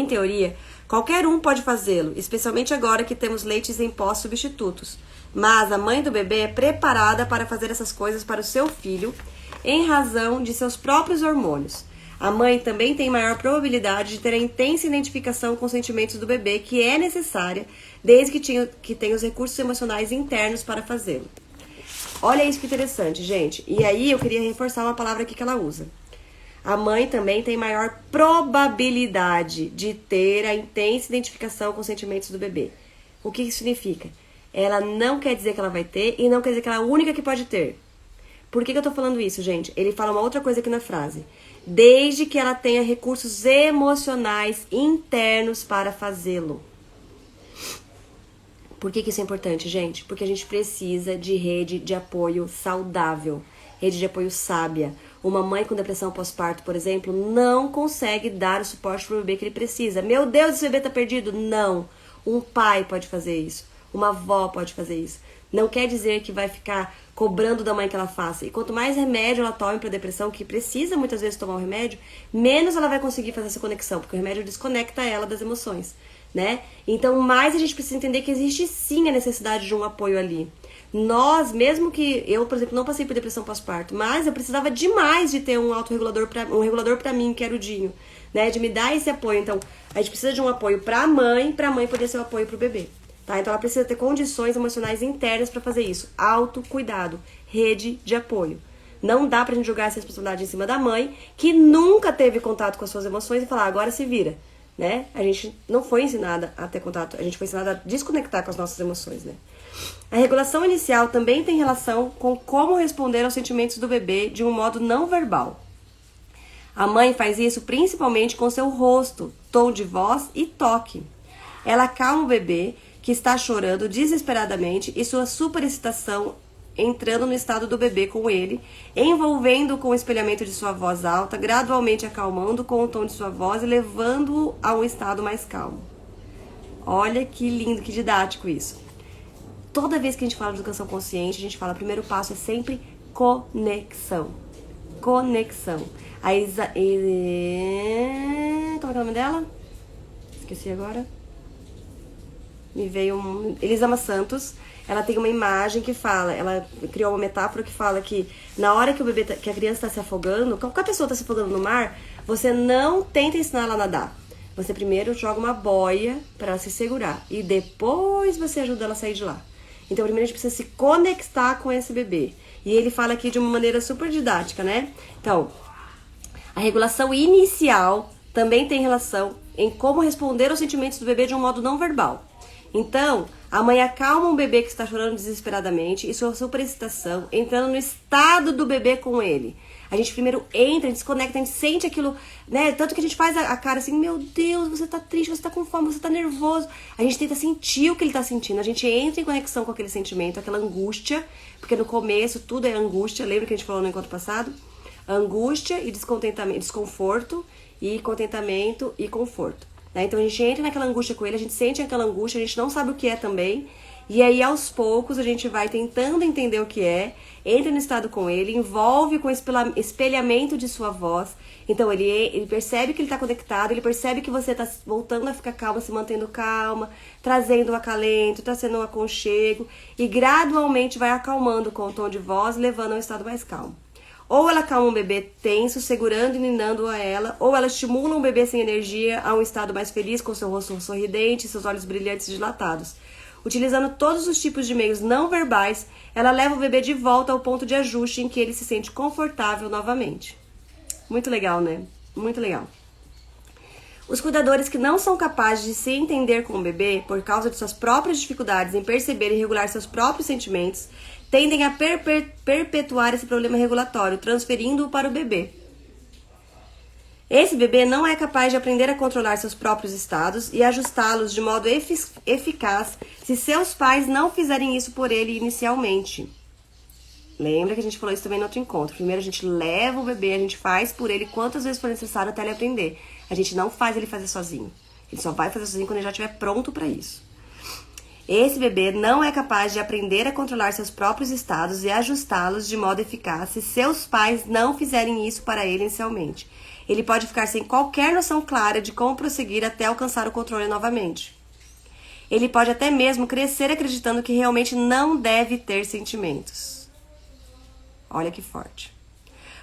teoria, qualquer um pode fazê-lo, especialmente agora que temos leites em pó substitutos. Mas a mãe do bebê é preparada para fazer essas coisas para o seu filho, em razão de seus próprios hormônios. A mãe também tem maior probabilidade de ter a intensa identificação com os sentimentos do bebê, que é necessária, desde que tenha os recursos emocionais internos para fazê-lo. Olha isso que interessante, gente. E aí eu queria reforçar uma palavra aqui que ela usa. A mãe também tem maior probabilidade de ter a intensa identificação com os sentimentos do bebê. O que isso significa? Ela não quer dizer que ela vai ter e não quer dizer que ela é a única que pode ter. Por que eu tô falando isso, gente? Ele fala uma outra coisa aqui na frase. Desde que ela tenha recursos emocionais internos para fazê-lo. Por que isso é importante, gente? Porque a gente precisa de rede de apoio saudável, rede de apoio sábia. Uma mãe com depressão pós-parto, por exemplo, não consegue dar o suporte para o bebê que ele precisa. Meu Deus, esse bebê tá perdido? Não. Um pai pode fazer isso. Uma avó pode fazer isso. Não quer dizer que vai ficar cobrando da mãe que ela faça. E quanto mais remédio ela tome para depressão, que precisa muitas vezes tomar um remédio, menos ela vai conseguir fazer essa conexão, porque o remédio desconecta ela das emoções, né? Então, mais a gente precisa entender que existe sim a necessidade de um apoio ali. Nós, mesmo que eu, por exemplo, não passei por depressão pós-parto, mas eu precisava demais de ter um autorregulador, um regulador para mim, que era o Dinho, né? De me dar esse apoio. Então, a gente precisa de um apoio para a mãe poder ser um apoio para o bebê. Tá? Então ela precisa ter condições emocionais internas para fazer isso. Autocuidado, rede de apoio. Não dá pra gente jogar essa responsabilidade em cima da mãe, que nunca teve contato com as suas emoções, e falar, agora se vira, né? A gente não foi ensinada a ter contato, a gente foi ensinada a desconectar com as nossas emoções, né? A regulação inicial também tem relação com como responder aos sentimentos do bebê de um modo não verbal. A mãe faz isso principalmente com seu rosto, tom de voz e toque. Ela acalma o bebê, que está chorando desesperadamente, e sua superexcitação entrando no estado do bebê com ele, envolvendo-o com o espelhamento de sua voz alta, gradualmente acalmando com o tom de sua voz e levando-o a um estado mais calmo. Olha que lindo, que didático isso. toda vez que a gente fala de educação consciente, a gente fala, o primeiro passo é sempre conexão. Conexão. A Isa... Como é que é o nome dela? Esqueci agora. Me veio Elisama Santos. Ela tem uma imagem que fala, ela criou uma metáfora que fala que na hora que que a criança está se afogando, qualquer pessoa está se afogando no mar, você não tenta ensinar ela a nadar. Você primeiro joga uma boia para ela se segurar e depois você ajuda ela a sair de lá. Então primeiro a gente precisa se conectar com esse bebê. E ele fala aqui de uma maneira super didática, né? Então, a regulação inicial também tem relação em como responder aos sentimentos do bebê de um modo não verbal. Então, a mãe acalma um bebê que está chorando desesperadamente e sua superexcitação, entrando no estado do bebê com ele. A gente primeiro entra, a gente se conecta, a gente sente aquilo, né? Tanto que a gente faz a cara assim, meu Deus, você tá triste, você tá com fome, você tá nervoso. A gente tenta sentir o que ele tá sentindo, a gente entra em conexão com aquele sentimento, aquela angústia, porque no começo tudo é angústia, lembra que a gente falou no encontro passado? Angústia e descontentamento, desconforto e contentamento e conforto. Então a gente entra naquela angústia com ele, a gente sente aquela angústia, a gente não sabe o que é também. E aí aos poucos a gente vai tentando entender o que é, entra no estado com ele, envolve com espelhamento de sua voz. Então ele percebe que ele está conectado, ele percebe que você está voltando a ficar calma, se mantendo calma, trazendo o acalento, trazendo um aconchego e gradualmente vai acalmando com o tom de voz, levando a um estado mais calmo. Ou ela calma um bebê tenso, segurando e ninando a ela, ou ela estimula um bebê sem energia a um estado mais feliz, com seu rosto sorridente e seus olhos brilhantes e dilatados. Utilizando todos os tipos de meios não verbais, ela leva o bebê de volta ao ponto de ajuste em que ele se sente confortável novamente. Muito legal, né? Muito legal. Os cuidadores que não são capazes de se entender com o bebê por causa de suas próprias dificuldades em perceber e regular seus próprios sentimentos tendem a perpetuar esse problema regulatório, transferindo-o para o bebê. Esse bebê não é capaz de aprender a controlar seus próprios estados e ajustá-los de modo eficaz se seus pais não fizerem isso por ele inicialmente. Lembra que a gente falou isso também no outro encontro. Primeiro a gente leva o bebê, a gente faz por ele quantas vezes for necessário até ele aprender. A gente não faz ele fazer sozinho. Ele só vai fazer sozinho quando ele já estiver pronto para isso. Esse bebê não é capaz de aprender a controlar seus próprios estados e ajustá-los de modo eficaz se seus pais não fizerem isso para ele inicialmente. Ele pode ficar sem qualquer noção clara de como prosseguir até alcançar o controle novamente. Ele pode até mesmo crescer acreditando que realmente não deve ter sentimentos. Olha que forte.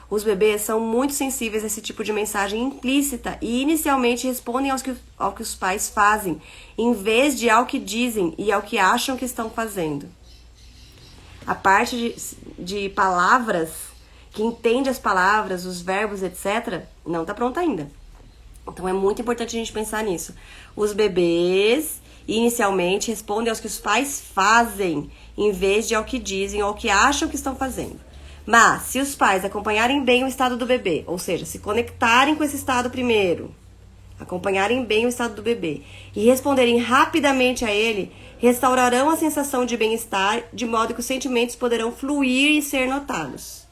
Os bebês são muito sensíveis a esse tipo de mensagem implícita e inicialmente respondem ao que os pais fazem, em vez de ao que dizem e ao que acham que estão fazendo. A parte de palavras, que entende as palavras, os verbos, etc., não está pronta ainda. Então é muito importante a gente pensar nisso. Os bebês inicialmente respondem aos que os pais fazem, em vez de ao que dizem ou ao que acham que estão fazendo. Mas, se os pais acompanharem bem o estado do bebê, ou seja, se conectarem com esse estado primeiro, acompanharem bem o estado do bebê e responderem rapidamente a ele, restaurarão a sensação de bem-estar, de modo que os sentimentos poderão fluir e ser notados.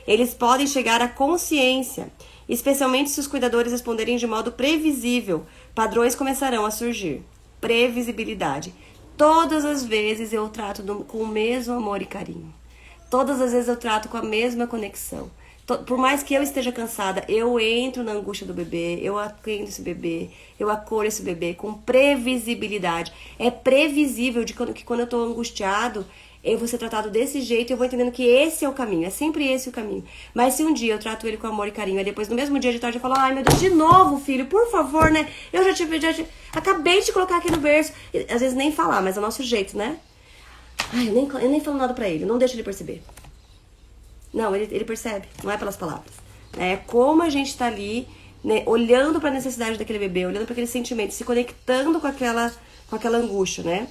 Eles podem chegar à consciência, especialmente se os cuidadores responderem de modo previsível, padrões começarão a surgir. Previsibilidade. Todas as vezes eu trato com o mesmo amor e carinho. Todas as vezes eu trato com a mesma conexão. Por mais que eu esteja cansada, eu entro na angústia do bebê, eu atendo esse bebê, eu acolho esse bebê com previsibilidade. É previsível que quando eu estou angustiado, eu vou ser tratado desse jeito e eu vou entendendo que esse é o caminho, é sempre esse o caminho. Mas se um dia eu trato ele com amor e carinho, aí depois no mesmo dia de tarde eu falo, ai meu Deus, de novo filho, por favor, né? Eu acabei de te colocar aqui no berço. E, às vezes nem falar, mas é o nosso jeito, né? Ai, eu nem falo nada pra ele, não deixo ele perceber. Não, ele percebe, não é pelas palavras. É como a gente tá ali, né, olhando pra necessidade daquele bebê, olhando pra aquele sentimento, se conectando com aquela angústia, né?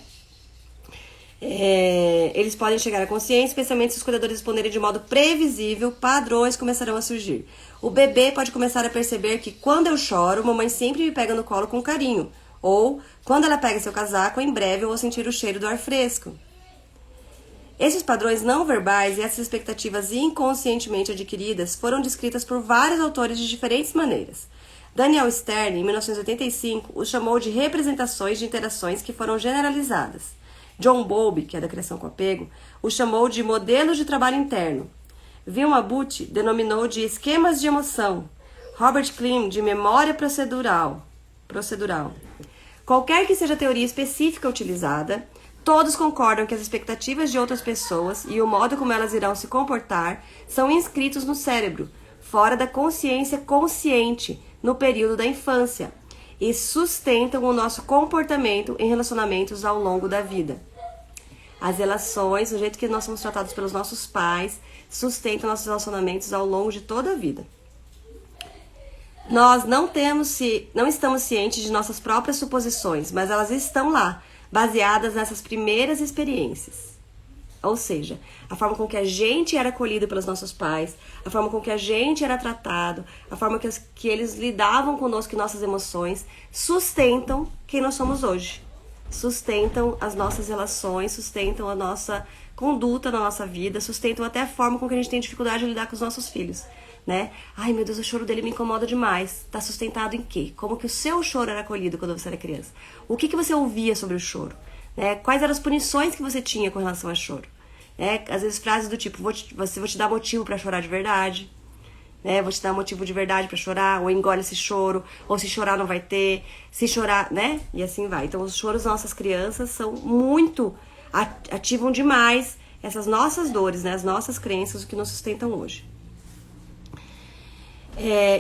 Eles podem chegar à consciência, especialmente se os cuidadores responderem de modo previsível, padrões começarão a surgir. O bebê pode começar a perceber que quando eu choro, mamãe sempre me pega no colo com carinho. Ou, quando ela pega seu casaco, em breve eu vou sentir o cheiro do ar fresco. Esses padrões não verbais e essas expectativas inconscientemente adquiridas foram descritas por vários autores de diferentes maneiras. Daniel Stern, em 1985, os chamou de representações de interações que foram generalizadas. John Bowlby, que é da criação com apego, o chamou de modelos de trabalho interno. Vilma Butti denominou de esquemas de emoção. Robert Klein, de memória procedural. Qualquer que seja a teoria específica utilizada, todos concordam que as expectativas de outras pessoas e o modo como elas irão se comportar são inscritos no cérebro, fora da consciência consciente, no período da infância, e sustentam o nosso comportamento em relacionamentos ao longo da vida. As relações, o jeito que nós somos tratados pelos nossos pais, sustentam nossos relacionamentos ao longo de toda a vida. Nós não estamos cientes de nossas próprias suposições, mas elas estão lá, baseadas nessas primeiras experiências. Ou seja, a forma com que a gente era acolhido pelos nossos pais, a forma com que a gente era tratado, a forma que eles lidavam conosco e nossas emoções, sustentam quem nós somos hoje. Sustentam as nossas relações, sustentam a nossa conduta na nossa vida, sustentam até a forma com que a gente tem dificuldade de lidar com os nossos filhos. Né? Ai, meu Deus, o choro dele me incomoda demais. Tá sustentado em quê? Como que o seu choro era acolhido quando você era criança? O que você ouvia sobre o choro? Né? Quais eram as punições que você tinha com relação ao choro? Né? Às vezes frases do tipo, vou te dar motivo pra chorar de verdade, né? Vou te dar motivo de verdade pra chorar, ou engole esse choro, ou se chorar não vai ter, se chorar, né? E assim vai. Então os choros das nossas crianças são muito, ativam demais essas nossas dores, né? As nossas crenças, o que nos sustentam hoje.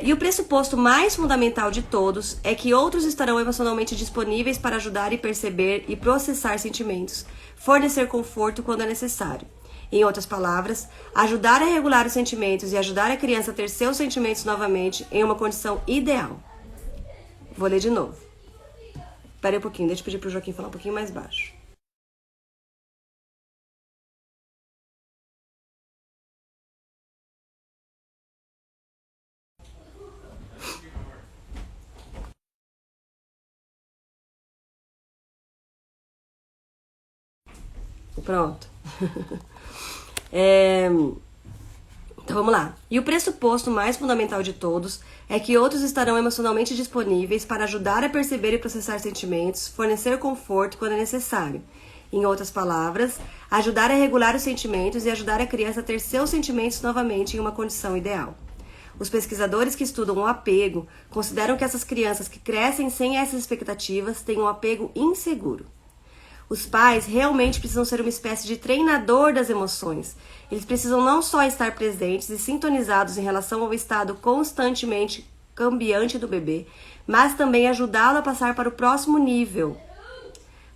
E o pressuposto mais fundamental de todos é que outros estarão emocionalmente disponíveis para ajudar e perceber e processar sentimentos, fornecer conforto quando é necessário. Em outras palavras, ajudar a regular os sentimentos e ajudar a criança a ter seus sentimentos novamente em uma condição ideal. Vou ler de novo. Espera aí um pouquinho, deixa eu pedir para o Joaquim falar um pouquinho mais baixo. Pronto. Então vamos lá. E o pressuposto mais fundamental de todos é que outros estarão emocionalmente disponíveis para ajudar a perceber e processar sentimentos, fornecer conforto quando é necessário. Em outras palavras, ajudar a regular os sentimentos e ajudar a criança a ter seus sentimentos novamente em uma condição ideal. Os pesquisadores que estudam o apego consideram que essas crianças que crescem sem essas expectativas têm um apego inseguro. Os pais realmente precisam ser uma espécie de treinador das emoções. Eles precisam não só estar presentes e sintonizados em relação ao estado constantemente cambiante do bebê, mas também ajudá-lo a passar para o próximo nível.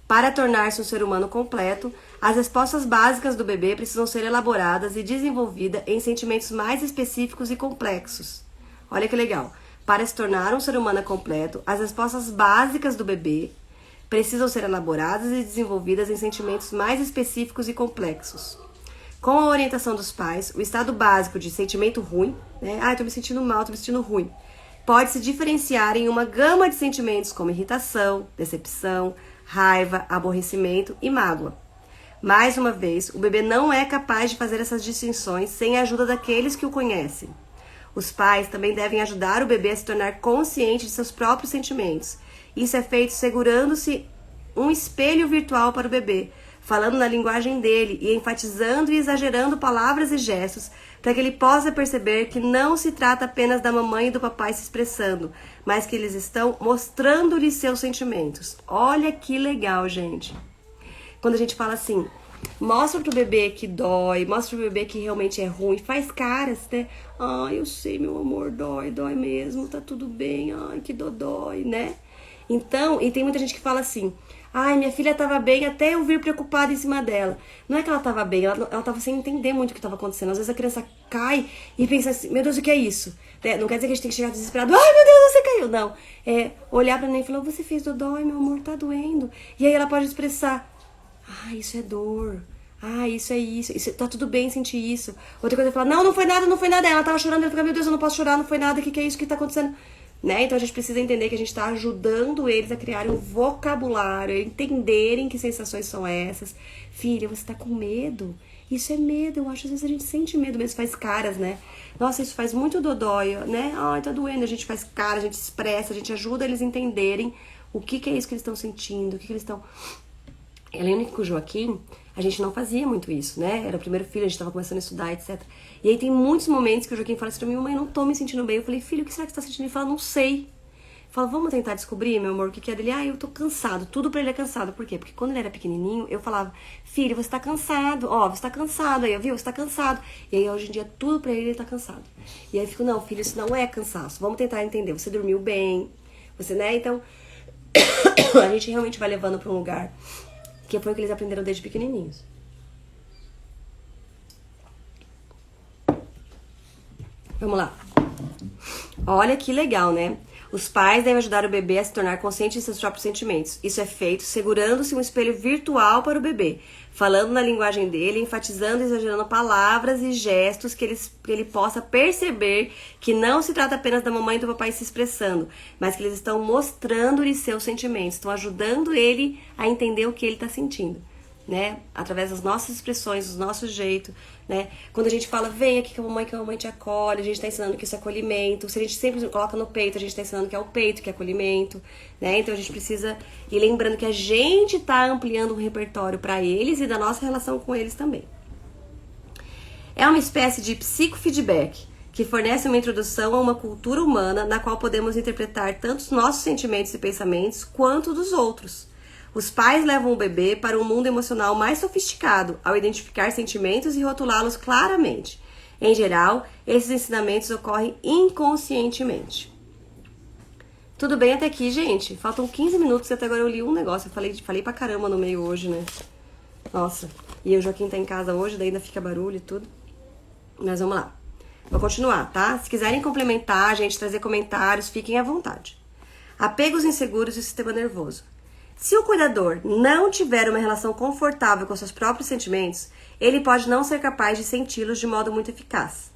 Para tornar-se um ser humano completo, as respostas básicas do bebê precisam ser elaboradas e desenvolvidas em sentimentos mais específicos e complexos. Olha que legal. Para se tornar um ser humano completo, as respostas básicas do bebê precisam ser elaboradas e desenvolvidas em sentimentos mais específicos e complexos. Com a orientação dos pais, o estado básico de sentimento ruim, né? Tô me sentindo mal, tô me sentindo ruim, pode se diferenciar em uma gama de sentimentos como irritação, decepção, raiva, aborrecimento e mágoa. Mais uma vez, o bebê não é capaz de fazer essas distinções sem a ajuda daqueles que o conhecem. Os pais também devem ajudar o bebê a se tornar consciente de seus próprios sentimentos. Isso é feito segurando-se um espelho virtual para o bebê, falando na linguagem dele e enfatizando e exagerando palavras e gestos para que ele possa perceber que não se trata apenas da mamãe e do papai se expressando, mas que eles estão mostrando-lhe seus sentimentos. Olha que legal, gente. Quando a gente fala assim, mostra pro bebê que dói, mostra pro bebê que realmente é ruim, faz caras, né? Ai, eu sei, meu amor, dói mesmo, tá tudo bem, ai, que dói, né? Então, e tem muita gente que fala assim, ai, minha filha tava bem até eu vir preocupada em cima dela. Não é que ela tava bem, ela tava sem entender muito o que tava acontecendo. Às vezes a criança cai e pensa assim, meu Deus, o que é isso? Não quer dizer que a gente tem que chegar desesperado, ai, meu Deus, você caiu. Não, é olhar pra neném e falar, você fez dodói, meu amor, tá doendo. E aí ela pode expressar, isso é dor. Isso é isso. Tá tudo bem sentir isso. Outra coisa é falar, não foi nada. Ela tava chorando, ela fica, meu Deus, eu não posso chorar, não foi nada, o que é isso que tá acontecendo? Né? Então a gente precisa entender que a gente está ajudando eles a criarem um vocabulário, a entenderem que sensações são essas. Filha, você tá com medo? Isso é medo, eu acho. Às vezes a gente sente medo mesmo, faz caras, né? Nossa, isso faz muito dodói, né? Ai, tá doendo. A gente faz cara, a gente expressa, a gente ajuda eles a entenderem o que é isso que eles estão sentindo, o que eles estão Além que com o Joaquim, a gente não fazia muito isso, né? Era o primeiro filho, a gente tava começando a estudar, etc. E aí tem muitos momentos que o Joaquim fala assim pra mim, mãe, não tô me sentindo bem. Eu falei, filho, o que será que você tá sentindo? Ele fala, não sei. Fala, vamos tentar descobrir, meu amor, o que é dele? Eu tô cansado. Tudo pra ele é cansado. Por quê? Porque quando ele era pequenininho, eu falava, filho, você tá cansado. Ó, você tá cansado. Aí, viu? Você tá cansado. E aí, hoje em dia, tudo pra ele tá cansado. E aí, eu fico, não, filho, isso não é cansaço. Vamos tentar entender. Você dormiu bem. Você, né? Então, a gente realmente vai levando pra um lugar que foi o que eles aprenderam desde pequenininhos. Vamos lá. Olha que legal, né? Os pais devem ajudar o bebê a se tornar consciente de seus próprios sentimentos. Isso é feito segurando-se um espelho virtual para o bebê, falando na linguagem dele, enfatizando e exagerando palavras e gestos que ele possa perceber que não se trata apenas da mamãe e do papai se expressando, mas que eles estão mostrando-lhe seus sentimentos, estão ajudando ele a entender o que ele está sentindo, né? Através das nossas expressões, do nosso jeito, né? Quando a gente fala, vem aqui que a mamãe te acolhe, a gente tá ensinando que isso é acolhimento. Se a gente sempre coloca no peito, a gente tá ensinando que é o peito, que é acolhimento, né? Então a gente precisa ir lembrando que a gente tá ampliando um repertório para eles e da nossa relação com eles também. É uma espécie de psicofeedback que fornece uma introdução a uma cultura humana na qual podemos interpretar tanto os nossos sentimentos e pensamentos quanto dos outros. Os pais levam o bebê para um mundo emocional mais sofisticado ao identificar sentimentos e rotulá-los claramente. Em geral, esses ensinamentos ocorrem inconscientemente. Tudo bem até aqui, gente? Faltam 15 minutos e até agora eu li um negócio. Eu falei pra caramba no meio hoje, né? Nossa. E o Joaquim tá em casa hoje, daí ainda fica barulho e tudo. Mas vamos lá. Vou continuar, tá? Se quiserem complementar, gente, trazer comentários, fiquem à vontade. Apegos inseguros e o sistema nervoso. Se o cuidador não tiver uma relação confortável com seus próprios sentimentos, ele pode não ser capaz de senti-los de modo muito eficaz.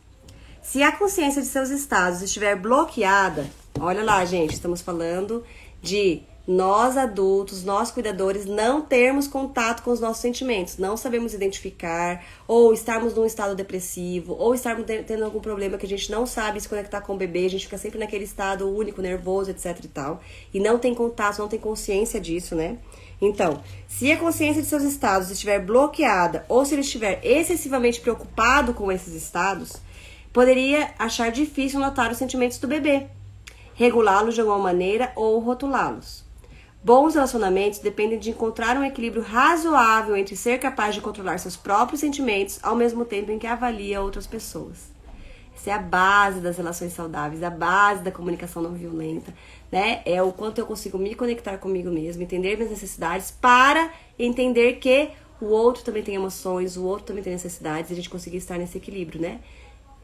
Se a consciência de seus estados estiver bloqueada, olha lá, gente, estamos falando de nós adultos, nós cuidadores, não termos contato com os nossos sentimentos, não sabemos identificar, ou estarmos num estado depressivo, ou estarmos tendo algum problema que a gente não sabe se conectar com o bebê, a gente fica sempre naquele estado único, nervoso, etc e tal, e não tem contato, não tem consciência disso, né? Então, se a consciência de seus estados estiver bloqueada, ou se ele estiver excessivamente preocupado com esses estados, poderia achar difícil notar os sentimentos do bebê, regulá-los de alguma maneira ou rotulá-los. Bons relacionamentos dependem de encontrar um equilíbrio razoável entre ser capaz de controlar seus próprios sentimentos ao mesmo tempo em que avalia outras pessoas. Essa é a base das relações saudáveis, a base da comunicação não violenta, né? É o quanto eu consigo me conectar comigo mesmo, entender minhas necessidades para entender que o outro também tem emoções, o outro também tem necessidades e a gente conseguir estar nesse equilíbrio, né?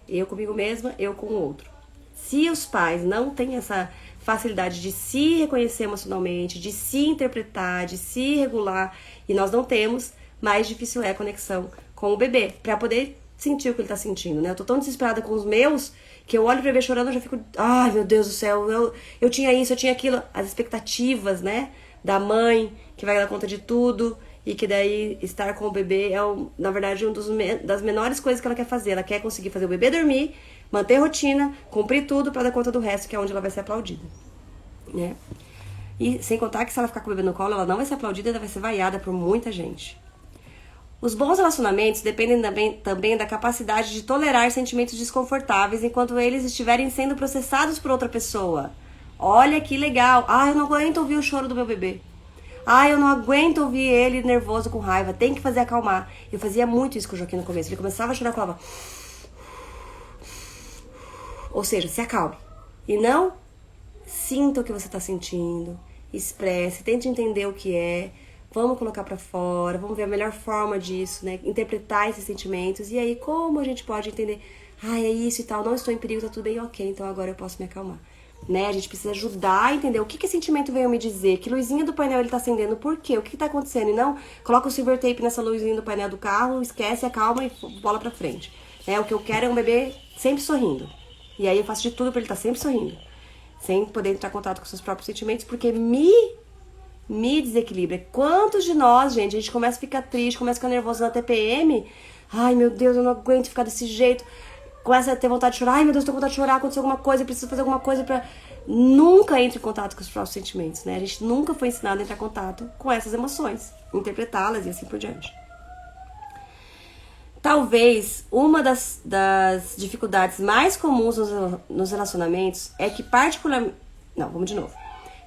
Eu comigo mesma, eu com o outro. Se os pais não têm essa facilidade de se reconhecer emocionalmente, de se interpretar, de se regular, e nós não temos, mais difícil é a conexão com o bebê, para poder sentir o que ele tá sentindo, né? Eu tô tão desesperada com os meus, que eu olho pro bebê chorando, eu já fico, ai meu Deus do céu, eu tinha isso, eu tinha aquilo, as expectativas, né, da mãe, que vai dar conta de tudo, e que daí estar com o bebê é, na verdade, das menores coisas que ela quer fazer. Ela quer conseguir fazer o bebê dormir, manter rotina, cumprir tudo pra dar conta do resto, que é onde ela vai ser aplaudida, né? E sem contar que se ela ficar com o bebê no colo, ela não vai ser aplaudida, ela vai ser vaiada por muita gente. Os bons relacionamentos dependem também da capacidade de tolerar sentimentos desconfortáveis enquanto eles estiverem sendo processados por outra pessoa. Olha que legal. Ah, eu não aguento ouvir o choro do meu bebê. Ah, eu não aguento ouvir ele nervoso, com raiva. Tem que fazer acalmar. Eu fazia muito isso com o Joaquim no começo. Ele começava a chorar, eu falava... Ou seja, se acalme. E não sinta o que você está sentindo. Expresse, tente entender o que é. Vamos colocar pra fora, vamos ver a melhor forma disso, né? Interpretar esses sentimentos. E aí, como a gente pode entender? Ah, é isso e tal, não estou em perigo, tá tudo bem, ok, então agora eu posso me acalmar. Né? A gente precisa ajudar a entender o que esse sentimento veio me dizer, que luzinha do painel ele tá acendendo, por quê? O que tá acontecendo? E não, coloca o silver tape nessa luzinha do painel do carro, esquece, acalma e bola pra frente. Né? O que eu quero é um bebê sempre sorrindo. E aí eu faço de tudo pra ele estar sempre sorrindo. Sem poder entrar em contato com seus próprios sentimentos, porque me desequilibra. Quantos de nós, gente, a gente começa a ficar triste, começa a ficar nervoso na TPM. Ai, meu Deus, eu não aguento ficar desse jeito. começa a ter vontade de chorar. Ai, meu Deus, tô com vontade de chorar, aconteceu alguma coisa, eu preciso fazer alguma coisa pra... Nunca entre em contato com os próprios sentimentos, né? A gente nunca foi ensinado a entrar em contato com essas emoções, interpretá-las e assim por diante. Talvez uma das dificuldades mais comuns nos relacionamentos é que particularmente... Não, vamos de novo.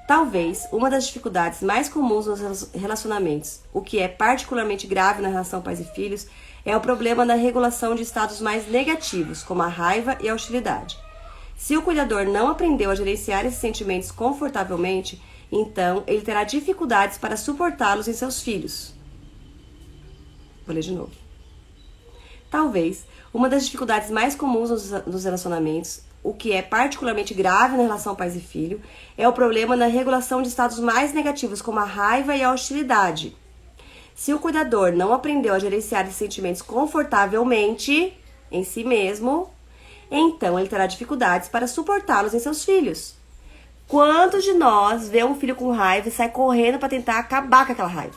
Talvez uma das dificuldades mais comuns nos relacionamentos, o que é particularmente grave na relação pais e filhos, é o problema da regulação de estados mais negativos, como a raiva e a hostilidade. Se o cuidador não aprendeu a gerenciar esses sentimentos confortavelmente, então ele terá dificuldades para suportá-los em seus filhos. Vou ler de novo. Talvez uma das dificuldades mais comuns nos relacionamentos, o que é particularmente grave na relação pais e filho, é o problema na regulação de estados mais negativos, como a raiva e a hostilidade. Se o cuidador não aprendeu a gerenciar esses sentimentos confortavelmente em si mesmo, então ele terá dificuldades para suportá-los em seus filhos. Quantos de nós vê um filho com raiva e sai correndo para tentar acabar com aquela raiva?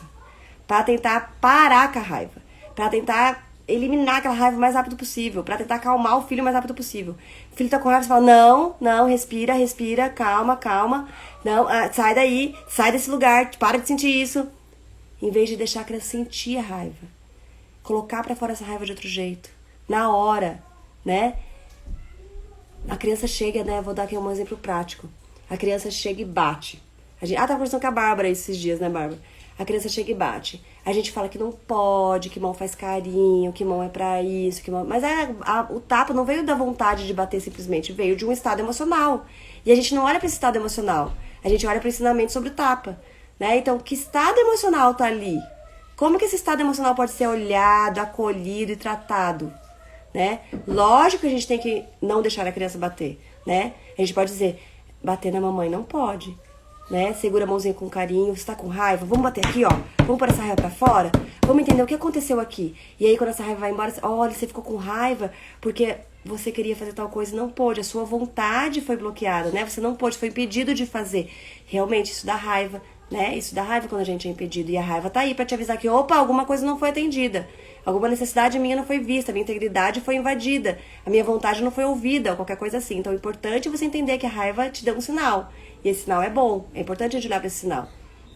Para tentar parar com a raiva? Para tentar eliminar aquela raiva o mais rápido possível, para tentar acalmar o filho o mais rápido possível. O filho tá com raiva, você fala, não, respira, calma, não, sai daí, sai desse lugar, para de sentir isso. Em vez de deixar a criança sentir a raiva, colocar pra fora essa raiva de outro jeito, na hora, né? A criança chega, né, vou dar aqui um exemplo prático. A criança chega e bate. Tava conversando com a Bárbara esses dias, né, Bárbara? A criança chega e bate. A gente fala que não pode, que mão faz carinho, que mão é pra isso, que mão... Mas o tapa não veio da vontade de bater simplesmente, veio de um estado emocional. E a gente não olha pra esse estado emocional, a gente olha para o ensinamento sobre o tapa, né? Então, que estado emocional tá ali? Como que esse estado emocional pode ser olhado, acolhido e tratado, né? Lógico que a gente tem que não deixar a criança bater, né? A gente pode dizer, bater na mamãe não pode, né? Segura a mãozinha com carinho, você tá com raiva, vamos bater aqui, ó, vamos pôr essa raiva pra fora, vamos entender o que aconteceu aqui. E aí quando essa raiva vai embora, olha, você ficou com raiva porque você queria fazer tal coisa e não pôde, a sua vontade foi bloqueada, né? Você não pôde, foi impedido de fazer. Realmente, isso dá raiva, né? Isso dá raiva quando a gente é impedido. E a raiva tá aí pra te avisar que, opa, alguma coisa não foi atendida. Alguma necessidade minha não foi vista, a minha integridade foi invadida, a minha vontade não foi ouvida, ou qualquer coisa assim. Então é importante você entender que a raiva te deu um sinal. E esse sinal é bom, é importante a gente olhar pra esse sinal.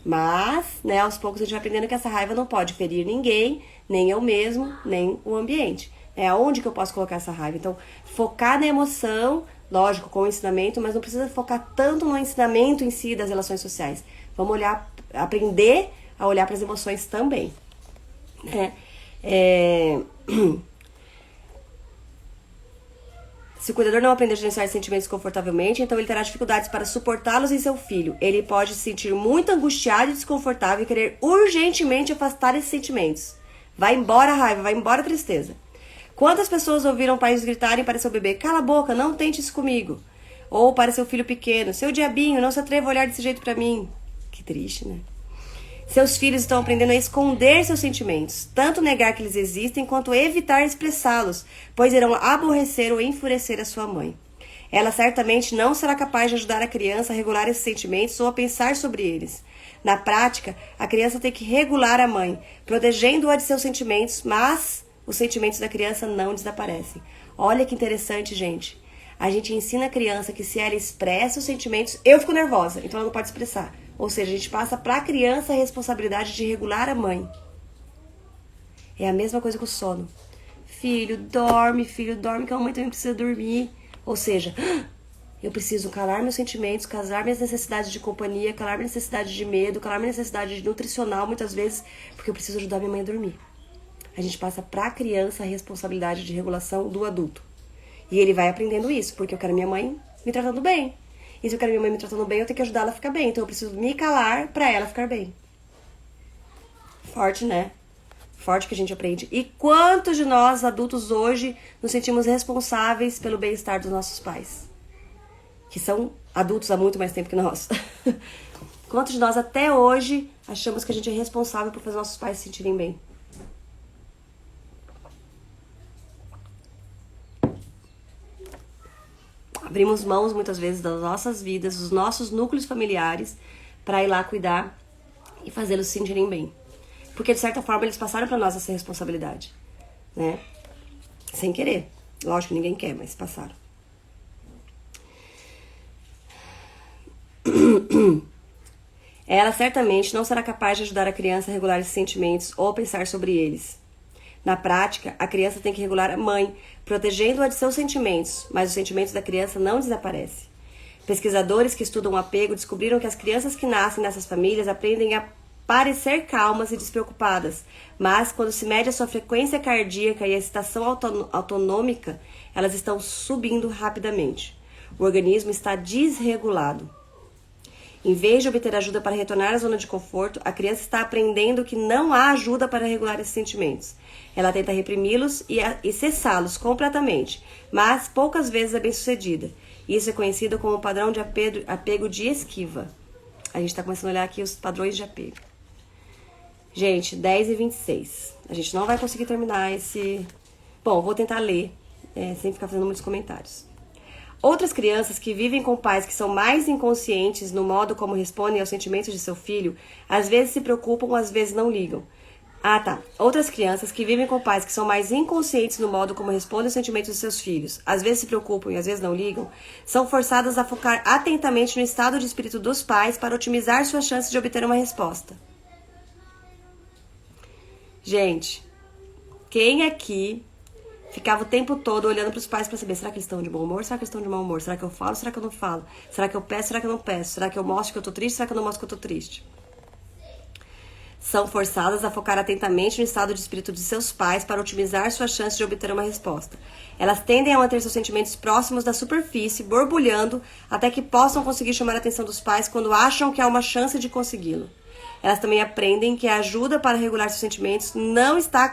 Mas, né, aos poucos a gente vai aprendendo que essa raiva não pode ferir ninguém, nem eu mesmo, nem o ambiente. É aonde que eu posso colocar essa raiva. Então, focar na emoção, lógico, com o ensinamento, mas não precisa focar tanto no ensinamento em si das relações sociais. Vamos olhar, aprender a olhar para as emoções também, né? Se o cuidador não aprender a gerenciar sentimentos confortavelmente, então ele terá dificuldades para suportá-los em seu filho. Ele pode se sentir muito angustiado e desconfortável e querer urgentemente afastar esses sentimentos. Vai embora a raiva, vai embora a tristeza. Quantas pessoas ouviram pais gritarem para seu bebê, cala a boca, não tente isso comigo? Ou para seu filho pequeno, seu diabinho, não se atreva a olhar desse jeito para mim. Que triste, né? Seus filhos estão aprendendo a esconder seus sentimentos, tanto negar que eles existem, quanto evitar expressá-los, pois irão aborrecer ou enfurecer a sua mãe. Ela certamente não será capaz de ajudar a criança a regular esses sentimentos ou a pensar sobre eles. Na prática, a criança tem que regular a mãe, protegendo-a de seus sentimentos, mas os sentimentos da criança não desaparecem. Olha que interessante, gente. A gente ensina a criança que se ela expressa os sentimentos, eu fico nervosa, então ela não pode expressar. Ou seja, a gente passa para a criança a responsabilidade de regular a mãe. É a mesma coisa com o sono. Filho, dorme, que a mamãe também precisa dormir. Ou seja, eu preciso calar meus sentimentos, calar minhas necessidades de companhia, calar minha necessidade de medo, calar minha necessidade nutricional, muitas vezes, porque eu preciso ajudar minha mãe a dormir. A gente passa para a criança a responsabilidade de regulação do adulto. E ele vai aprendendo isso, porque eu quero minha mãe me tratando bem. E se eu quero minha mãe me tratando bem, eu tenho que ajudar ela a ficar bem. Então eu preciso me calar pra ela ficar bem. Forte, né? Forte que a gente aprende. E quantos de nós, adultos, hoje, nos sentimos responsáveis pelo bem-estar dos nossos pais? Que são adultos há muito mais tempo que nós. Quantos de nós, até hoje, achamos que a gente é responsável por fazer nossos pais se sentirem bem? Abrimos mãos muitas vezes das nossas vidas, dos nossos núcleos familiares, para ir lá cuidar e fazê-los se sentirem bem. Porque de certa forma eles passaram para nós essa responsabilidade, né? Sem querer. Lógico que ninguém quer, mas passaram. Ela certamente não será capaz de ajudar a criança a regular esses sentimentos ou pensar sobre eles. Na prática, a criança tem que regular a mãe, protegendo-a de seus sentimentos, mas os sentimentos da criança não desaparecem. Pesquisadores que estudam o apego descobriram que as crianças que nascem nessas famílias aprendem a parecer calmas e despreocupadas, mas quando se mede a sua frequência cardíaca e a excitação autonômica, elas estão subindo rapidamente. O organismo está desregulado. Em vez de obter ajuda para retornar à zona de conforto, a criança está aprendendo que não há ajuda para regular esses sentimentos. Ela tenta reprimi-los e cessá-los completamente, mas poucas vezes é bem-sucedida. Isso é conhecido como padrão de apego de esquiva. A gente está começando a olhar aqui os padrões de apego. Gente, 10:26. A gente não vai conseguir terminar esse... Bom, vou tentar ler, sem ficar fazendo muitos comentários. Outras crianças que vivem com pais que são mais inconscientes no modo como respondem aos sentimentos de seu filho, às vezes se preocupam, às vezes não ligam. Outras crianças que vivem com pais que são mais inconscientes no modo como respondem aos sentimentos de seus filhos, às vezes se preocupam e às vezes não ligam, são forçadas a focar atentamente no estado de espírito dos pais para otimizar suas chances de obter uma resposta. Gente, quem aqui ficava o tempo todo olhando para os pais para saber, será que eles estão de bom humor? Será que eles estão de mau humor? Será que eu falo? Será que eu não falo? Será que eu peço? Será que eu não peço? Será que eu mostro que eu tô triste? Será que eu não mostro que eu tô triste? São forçadas a focar atentamente no estado de espírito de seus pais para otimizar suas chances de obter uma resposta. Elas tendem a manter seus sentimentos próximos da superfície, borbulhando, até que possam conseguir chamar a atenção dos pais quando acham que há uma chance de consegui-lo. Elas também aprendem que a ajuda para regular seus sentimentos não está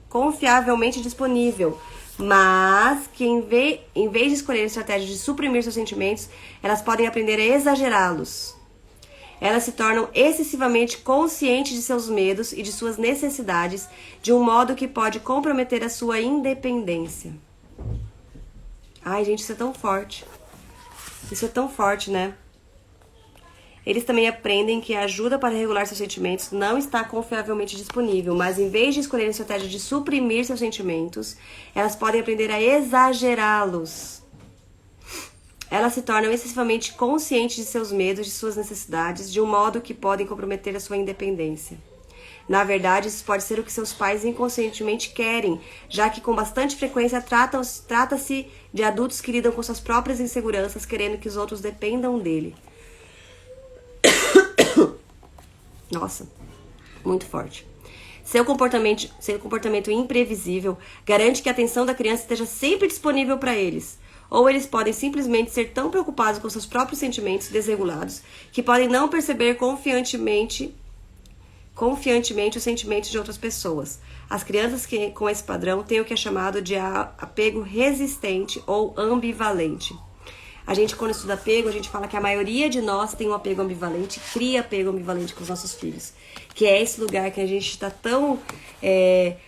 confiavelmente disponível, mas que em vez de escolher a estratégia de suprimir seus sentimentos, elas podem aprender a exagerá-los. Elas se tornam excessivamente conscientes de seus medos e de suas necessidades, de um modo que pode comprometer a sua independência. Ai, gente, isso é tão forte. Isso é tão forte, né? Eles também aprendem que a ajuda para regular seus sentimentos não está confiavelmente disponível, mas em vez de escolher a estratégia de suprimir seus sentimentos, elas podem aprender a exagerá-los. Elas se tornam excessivamente conscientes de seus medos, de suas necessidades, de um modo que podem comprometer a sua independência. Na verdade, isso pode ser o que seus pais inconscientemente querem, já que com bastante frequência trata-se de adultos que lidam com suas próprias inseguranças, querendo que os outros dependam dele. Nossa, muito forte. Seu comportamento imprevisível garante que a atenção da criança esteja sempre disponível para eles. Ou eles podem simplesmente ser tão preocupados com seus próprios sentimentos desregulados que podem não perceber confiantemente os sentimentos de outras pessoas. As crianças com esse padrão têm o que é chamado de apego resistente ou ambivalente. A gente, quando estuda apego, a gente fala que a maioria de nós tem um apego ambivalente, cria apego ambivalente com os nossos filhos. Que é esse lugar que a gente está tão...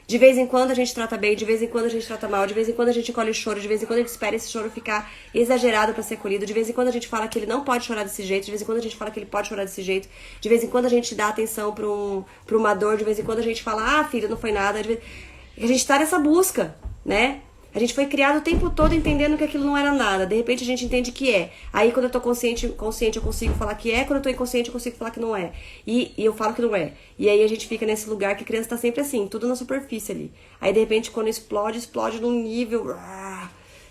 de vez em quando a gente trata bem, de vez em quando a gente trata mal, de vez em quando a gente colhe o choro, de vez em quando a gente espera esse choro ficar exagerado para ser colhido, de vez em quando a gente fala que ele não pode chorar desse jeito, de vez em quando a gente fala que ele pode chorar desse jeito, de vez em quando a gente dá atenção para uma dor, de vez em quando a gente fala, filho, não foi nada. A gente tá nessa busca, né? A gente foi criado o tempo todo entendendo que aquilo não era nada. De repente a gente entende que é. Aí quando eu tô consciente eu consigo falar que é. Quando eu tô inconsciente eu consigo falar que não é. E eu falo que não é. E aí a gente fica nesse lugar que a criança tá sempre assim, tudo na superfície ali. Aí de repente quando explode num nível...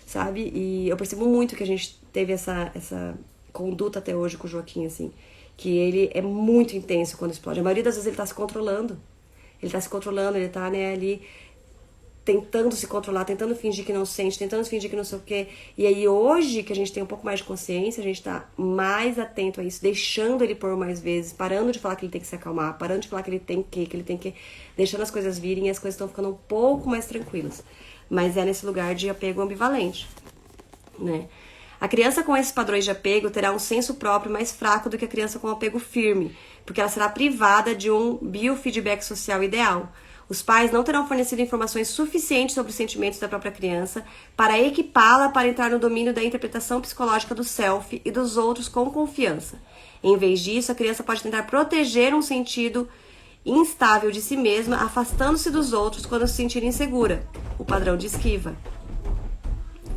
Sabe? E eu percebo muito que a gente teve essa conduta até hoje com o Joaquim, assim. Que ele é muito intenso quando explode. A maioria das vezes ele tá se controlando. Ele tá, né, ali... tentando se controlar, tentando fingir que não sente, tentando fingir que não sei o quê. E aí hoje, que a gente tem um pouco mais de consciência, a gente tá mais atento a isso, deixando ele pôr mais vezes, parando de falar que ele tem que se acalmar, parando de falar que ele tem que, deixando as coisas virem e as coisas estão ficando um pouco mais tranquilas. Mas é nesse lugar de apego ambivalente, né? A criança com esses padrões de apego terá um senso próprio mais fraco do que a criança com apego firme, porque ela será privada de um biofeedback social ideal. Os pais não terão fornecido informações suficientes sobre os sentimentos da própria criança para equipá-la para entrar no domínio da interpretação psicológica do self e dos outros com confiança. Em vez disso, a criança pode tentar proteger um sentido instável de si mesma, afastando-se dos outros quando se sentir insegura, o padrão de esquiva.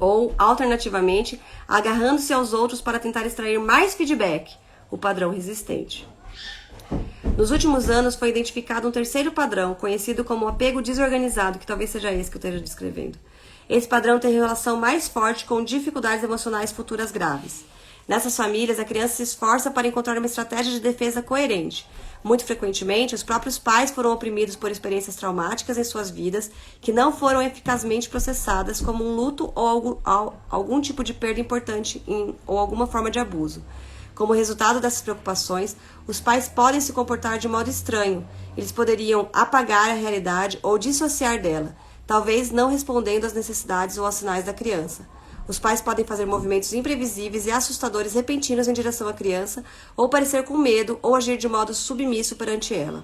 ou, alternativamente, agarrando-se aos outros para tentar extrair mais feedback, o padrão resistente. Nos últimos anos foi identificado um terceiro padrão, conhecido como apego desorganizado, que talvez seja esse que eu esteja descrevendo. Esse padrão tem relação mais forte com dificuldades emocionais futuras graves. Nessas famílias, a criança se esforça para encontrar uma estratégia de defesa coerente. Muito frequentemente, os próprios pais foram oprimidos por experiências traumáticas em suas vidas que não foram eficazmente processadas como um luto ou algum tipo de perda importante ou alguma forma de abuso. Como resultado dessas preocupações, os pais podem se comportar de modo estranho. Eles poderiam apagar a realidade ou dissociar dela, talvez não respondendo às necessidades ou aos sinais da criança. Os pais podem fazer movimentos imprevisíveis e assustadores repentinos em direção à criança, ou parecer com medo ou agir de modo submisso perante ela.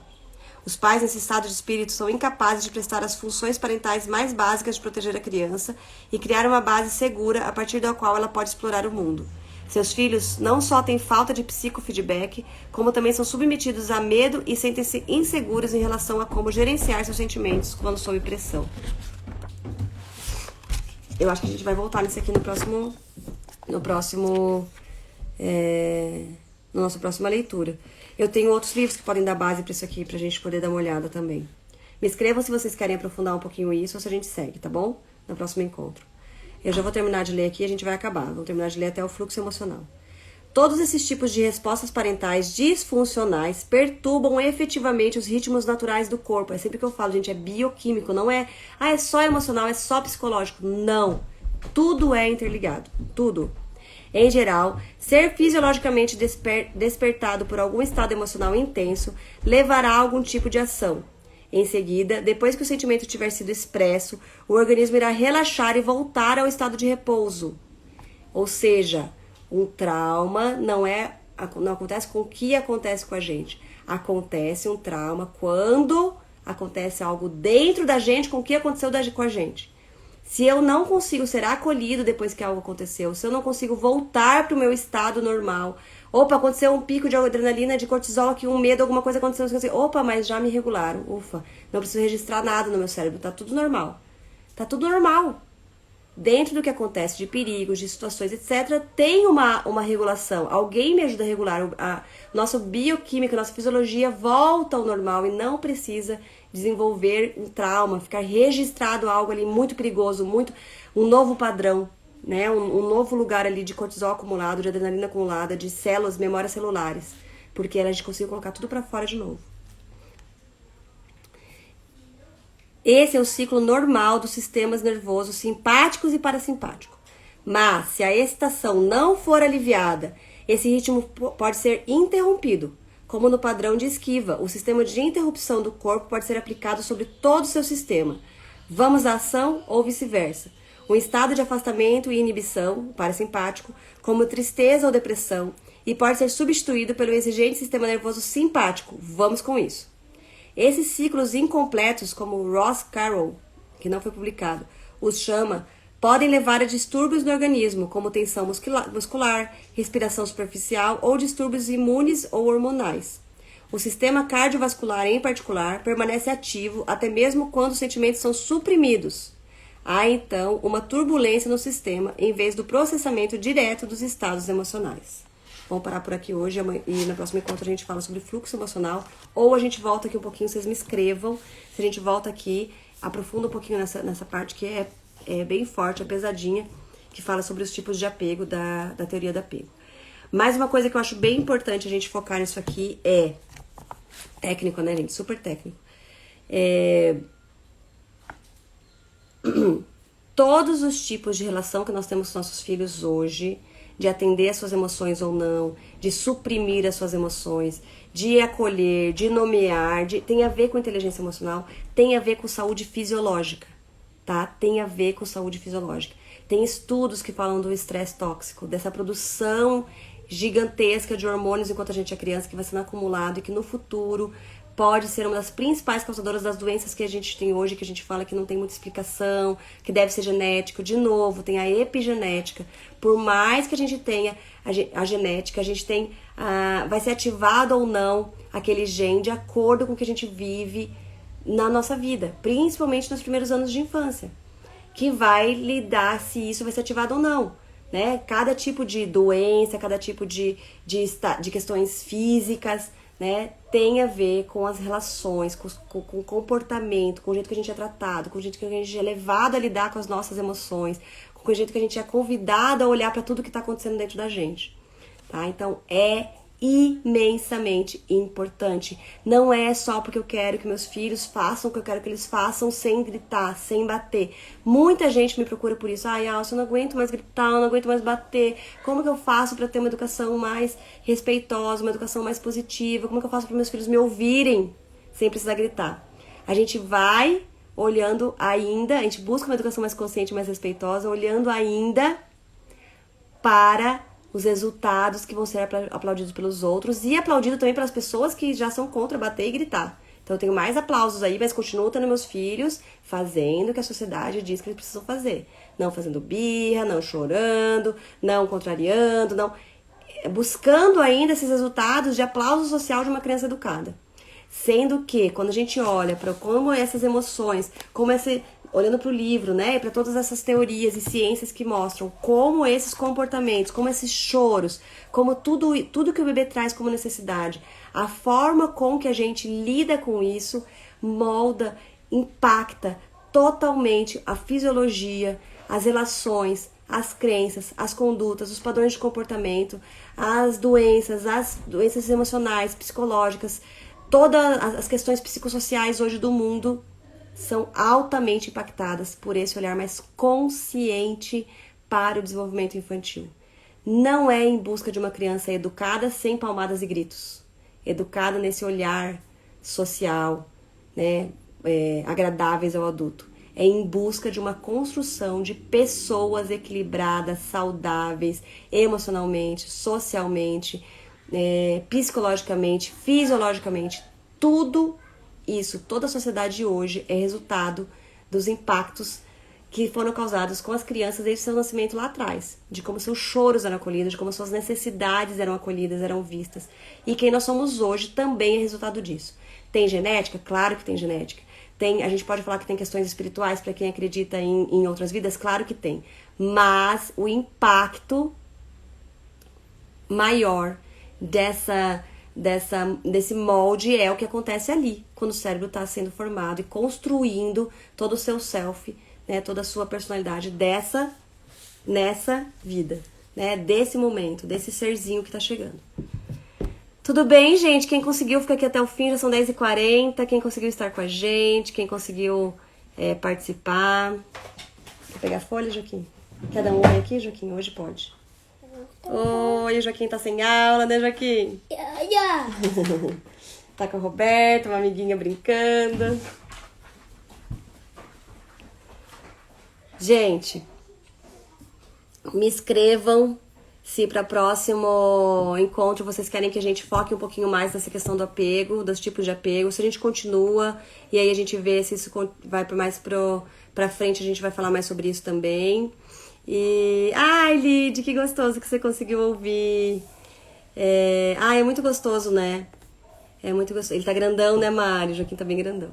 Os pais nesse estado de espírito são incapazes de prestar as funções parentais mais básicas de proteger a criança e criar uma base segura a partir da qual ela pode explorar o mundo. Seus filhos não só têm falta de psicofeedback, como também são submetidos a medo e sentem-se inseguros em relação a como gerenciar seus sentimentos quando sob pressão. Eu acho que a gente vai voltar nisso aqui na nossa próxima leitura. Eu tenho outros livros que podem dar base para isso aqui, pra gente poder dar uma olhada também. Me escrevam se vocês querem aprofundar um pouquinho isso ou se a gente segue, tá bom? No próximo encontro. Eu já vou terminar de ler aqui e a gente vai acabar. Vamos terminar de ler até o fluxo emocional. Todos esses tipos de respostas parentais disfuncionais perturbam efetivamente os ritmos naturais do corpo. É sempre que eu falo, gente, é bioquímico, não é é só emocional, é só psicológico. Não. Tudo é interligado. Tudo. Em geral, ser fisiologicamente despertado por algum estado emocional intenso levará a algum tipo de ação. Em seguida, depois que o sentimento tiver sido expresso, o organismo irá relaxar e voltar ao estado de repouso. Ou seja, um trauma não acontece com o que acontece com a gente. Acontece um trauma quando acontece algo dentro da gente com o que aconteceu com a gente. Se eu não consigo ser acolhido depois que algo aconteceu, se eu não consigo voltar para o meu estado normal, opa, aconteceu um pico de adrenalina, de cortisol aqui, um medo, alguma coisa aconteceu, opa, mas já me regularam, ufa, não preciso registrar nada no meu cérebro, tá tudo normal. Tá tudo normal. Dentro do que acontece de perigos, de situações, etc., tem uma regulação. Alguém me ajuda a regular. A nossa bioquímica, a nossa fisiologia volta ao normal e não precisa desenvolver um trauma, ficar registrado algo ali muito perigoso, um novo padrão, né? Um novo lugar ali de cortisol acumulado, de adrenalina acumulada, de células, memórias celulares. Porque a gente conseguiu colocar tudo para fora de novo. Esse é o ciclo normal dos sistemas nervosos simpáticos e parasimpáticos. Mas, se a excitação não for aliviada, esse ritmo pode ser interrompido. Como no padrão de esquiva, o sistema de interrupção do corpo pode ser aplicado sobre todo o seu sistema. Vamos à ação ou vice-versa. Um estado de afastamento e inibição, parasimpático, como tristeza ou depressão, e pode ser substituído pelo exigente sistema nervoso simpático. Vamos com isso. Esses ciclos incompletos, como Ross Carroll, que não foi publicado, os chama, podem levar a distúrbios no organismo, como tensão muscular, respiração superficial ou distúrbios imunes ou hormonais. O sistema cardiovascular, em particular, permanece ativo até mesmo quando os sentimentos são suprimidos. Há, então, uma turbulência no sistema em vez do processamento direto dos estados emocionais. Vamos parar por aqui hoje e no próximo encontro a gente fala sobre fluxo emocional, ou a gente volta aqui um pouquinho, vocês me escrevam, se a gente volta aqui, aprofunda um pouquinho nessa parte que é bem forte, é pesadinha, que fala sobre os tipos de apego da teoria do apego. Mais uma coisa que eu acho bem importante a gente focar nisso aqui é técnico, né, gente? Super técnico. Todos os tipos de relação que nós temos com nossos filhos hoje, de atender às suas emoções ou não, de suprimir as suas emoções, de acolher, de nomear, tem a ver com inteligência emocional, tem a ver com saúde fisiológica, tá? Tem a ver com saúde fisiológica. Tem estudos que falam do estresse tóxico, dessa produção gigantesca de hormônios enquanto a gente é criança, que vai sendo acumulado e que no futuro pode ser uma das principais causadoras das doenças que a gente tem hoje, que a gente fala que não tem muita explicação, que deve ser genético. De novo, tem a epigenética. Por mais que a gente tenha a genética, a gente tem vai ser ativado ou não aquele gene de acordo com o que a gente vive na nossa vida, principalmente nos primeiros anos de infância. que vai lidar se isso vai ser ativado ou não, né? Cada tipo de doença, cada tipo de questões físicas, né, tem a ver com as relações, com o comportamento, com o jeito que a gente é tratado, com o jeito que a gente é levado a lidar com as nossas emoções, com o jeito que a gente é convidado a olhar para tudo que está acontecendo dentro da gente, tá? Então é imensamente importante. Não é só porque eu quero que meus filhos façam o que eu quero que eles façam sem gritar, sem bater. Muita gente me procura por isso. Ai, Alça, eu não aguento mais gritar, eu não aguento mais bater. Como que eu faço para ter uma educação mais respeitosa, uma educação mais positiva? Como que eu faço para meus filhos me ouvirem sem precisar gritar? A gente vai olhando ainda, a gente busca uma educação mais consciente, mais respeitosa, olhando ainda para os resultados que vão ser aplaudidos pelos outros e aplaudido também pelas pessoas que já são contra bater e gritar. Então eu tenho mais aplausos aí, mas continuo tendo meus filhos fazendo o que a sociedade diz que eles precisam fazer. Não fazendo birra, não chorando, não contrariando, não... buscando ainda esses resultados de aplauso social de uma criança educada. Sendo que, quando a gente olha para como essas emoções, olhando para o livro, né, para todas essas teorias e ciências que mostram como esses comportamentos, como esses choros, como tudo que o bebê traz como necessidade, a forma com que a gente lida com isso molda, impacta totalmente a fisiologia, as relações, as crenças, as condutas, os padrões de comportamento, as doenças emocionais, psicológicas, todas as questões psicossociais hoje do mundo são altamente impactadas por esse olhar mais consciente para o desenvolvimento infantil. Não é em busca de uma criança educada sem palmadas e gritos, educada nesse olhar social, né, agradáveis ao adulto. É em busca de uma construção de pessoas equilibradas, saudáveis, emocionalmente, socialmente, psicologicamente, fisiologicamente, tudo isso, toda a sociedade de hoje é resultado dos impactos que foram causados com as crianças desde o seu nascimento lá atrás, de como seus choros eram acolhidos, de como suas necessidades eram acolhidas, eram vistas. E quem nós somos hoje também é resultado disso. Tem genética? Claro que tem genética. A gente pode falar que tem questões espirituais para quem acredita em outras vidas? Claro que tem. Mas o impacto maior desse molde é o que acontece ali, quando o cérebro está sendo formado e construindo todo o seu self, né, toda a sua personalidade nessa vida, né, desse momento, desse serzinho que está chegando. Tudo bem, gente? Quem conseguiu ficar aqui até o fim, já são 10h40, quem conseguiu estar com a gente, quem conseguiu participar. Quer pegar a folha, Joaquim? Quer dar um oi aqui, Joaquim? Hoje pode. Oi, o Joaquim tá sem aula, né, Joaquim? Tá com a Roberta, uma amiguinha brincando. Gente, me escrevam se para próximo encontro vocês querem que a gente foque um pouquinho mais nessa questão do apego, dos tipos de apego, se a gente continua e aí a gente vê se isso vai mais pra frente, a gente vai falar mais sobre isso também. E... Ai, Lid, que gostoso que você conseguiu ouvir. É muito gostoso, né? É muito gostoso. Ele tá grandão, né, Mari? O Joaquim tá bem grandão.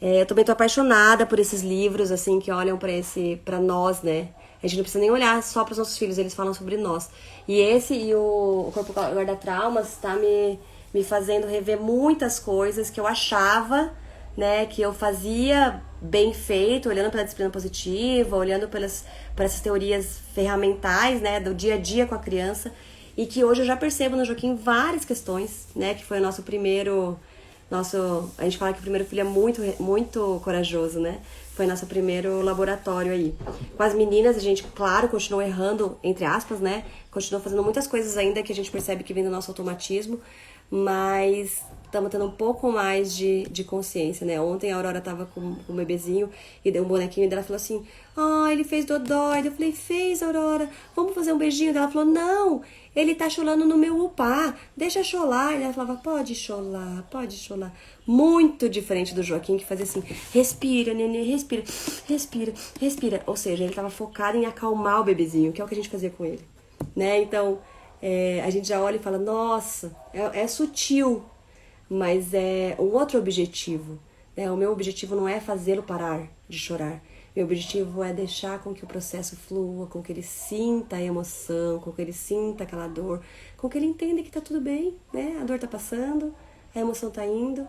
Eu também tô apaixonada por esses livros, assim, que olham pra nós, né? A gente não precisa nem olhar só pros nossos filhos, eles falam sobre nós. E o Corpo Guarda Traumas tá me fazendo rever muitas coisas que eu achava, né, que eu fazia bem feito, olhando pela disciplina positiva, olhando por essas teorias ferramentais, né, do dia a dia com a criança, e que hoje eu já percebo no Joaquim várias questões, né, que foi o nosso primeiro... a gente fala que o primeiro filho é muito, muito corajoso, né? Foi nosso primeiro laboratório aí. Com as meninas, a gente, claro, continuou errando, entre aspas, né? Continuou fazendo muitas coisas ainda que a gente percebe que vem do nosso automatismo, mas estamos tendo um pouco mais de consciência, né? Ontem a Aurora tava com o bebezinho e deu um bonequinho e ela falou assim: ele fez dodói. Eu falei: fez, Aurora, vamos fazer um beijinho? Ela falou: não, ele tá chorando no meu upá, deixa chorar. E ela falava: pode chorar, pode chorar. Muito diferente do Joaquim, que fazia assim: respira, neném, respira, respira, respira. Ou seja, ele tava focado em acalmar o bebezinho, que é o que a gente fazia com ele, né? Então, a gente já olha e fala: nossa, é sutil, mas é um outro objetivo, né? O meu objetivo não é fazê-lo parar de chorar. Meu objetivo é deixar com que o processo flua, com que ele sinta a emoção, com que ele sinta aquela dor, com que ele entenda que tá tudo bem, né? A dor tá passando, a emoção tá indo,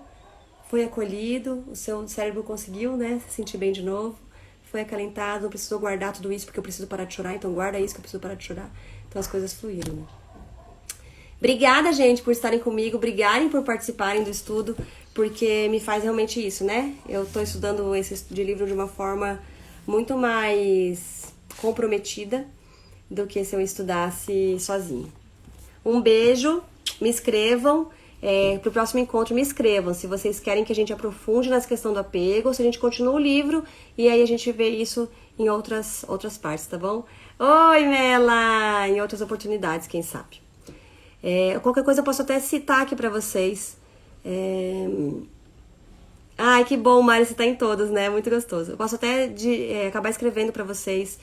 foi acolhido, o seu cérebro conseguiu, né, se sentir bem de novo, foi acalentado, não precisou guardar tudo isso porque eu preciso parar de chorar, então guarda isso que eu preciso parar de chorar. Então as coisas fluíram, né? Obrigada, gente, por estarem comigo, obrigarem por participarem do estudo, porque me faz realmente isso, né? Eu tô estudando esse de livro de uma forma muito mais comprometida do que se eu estudasse sozinha. Um beijo, me inscrevam, pro próximo encontro me inscrevam, se vocês querem que a gente aprofunde nessa questão do apego, ou se a gente continua o livro, e aí a gente vê isso em outras partes, tá bom? Oi, Mela! Em outras oportunidades, quem sabe. Qualquer coisa eu posso até citar aqui pra vocês. Ai, que bom, Mari, você tá em todas, né? Muito gostoso. Eu posso até acabar escrevendo pra vocês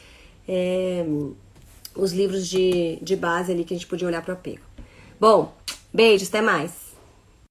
os livros de base ali que a gente podia olhar pro apego. Bom, beijos, até mais.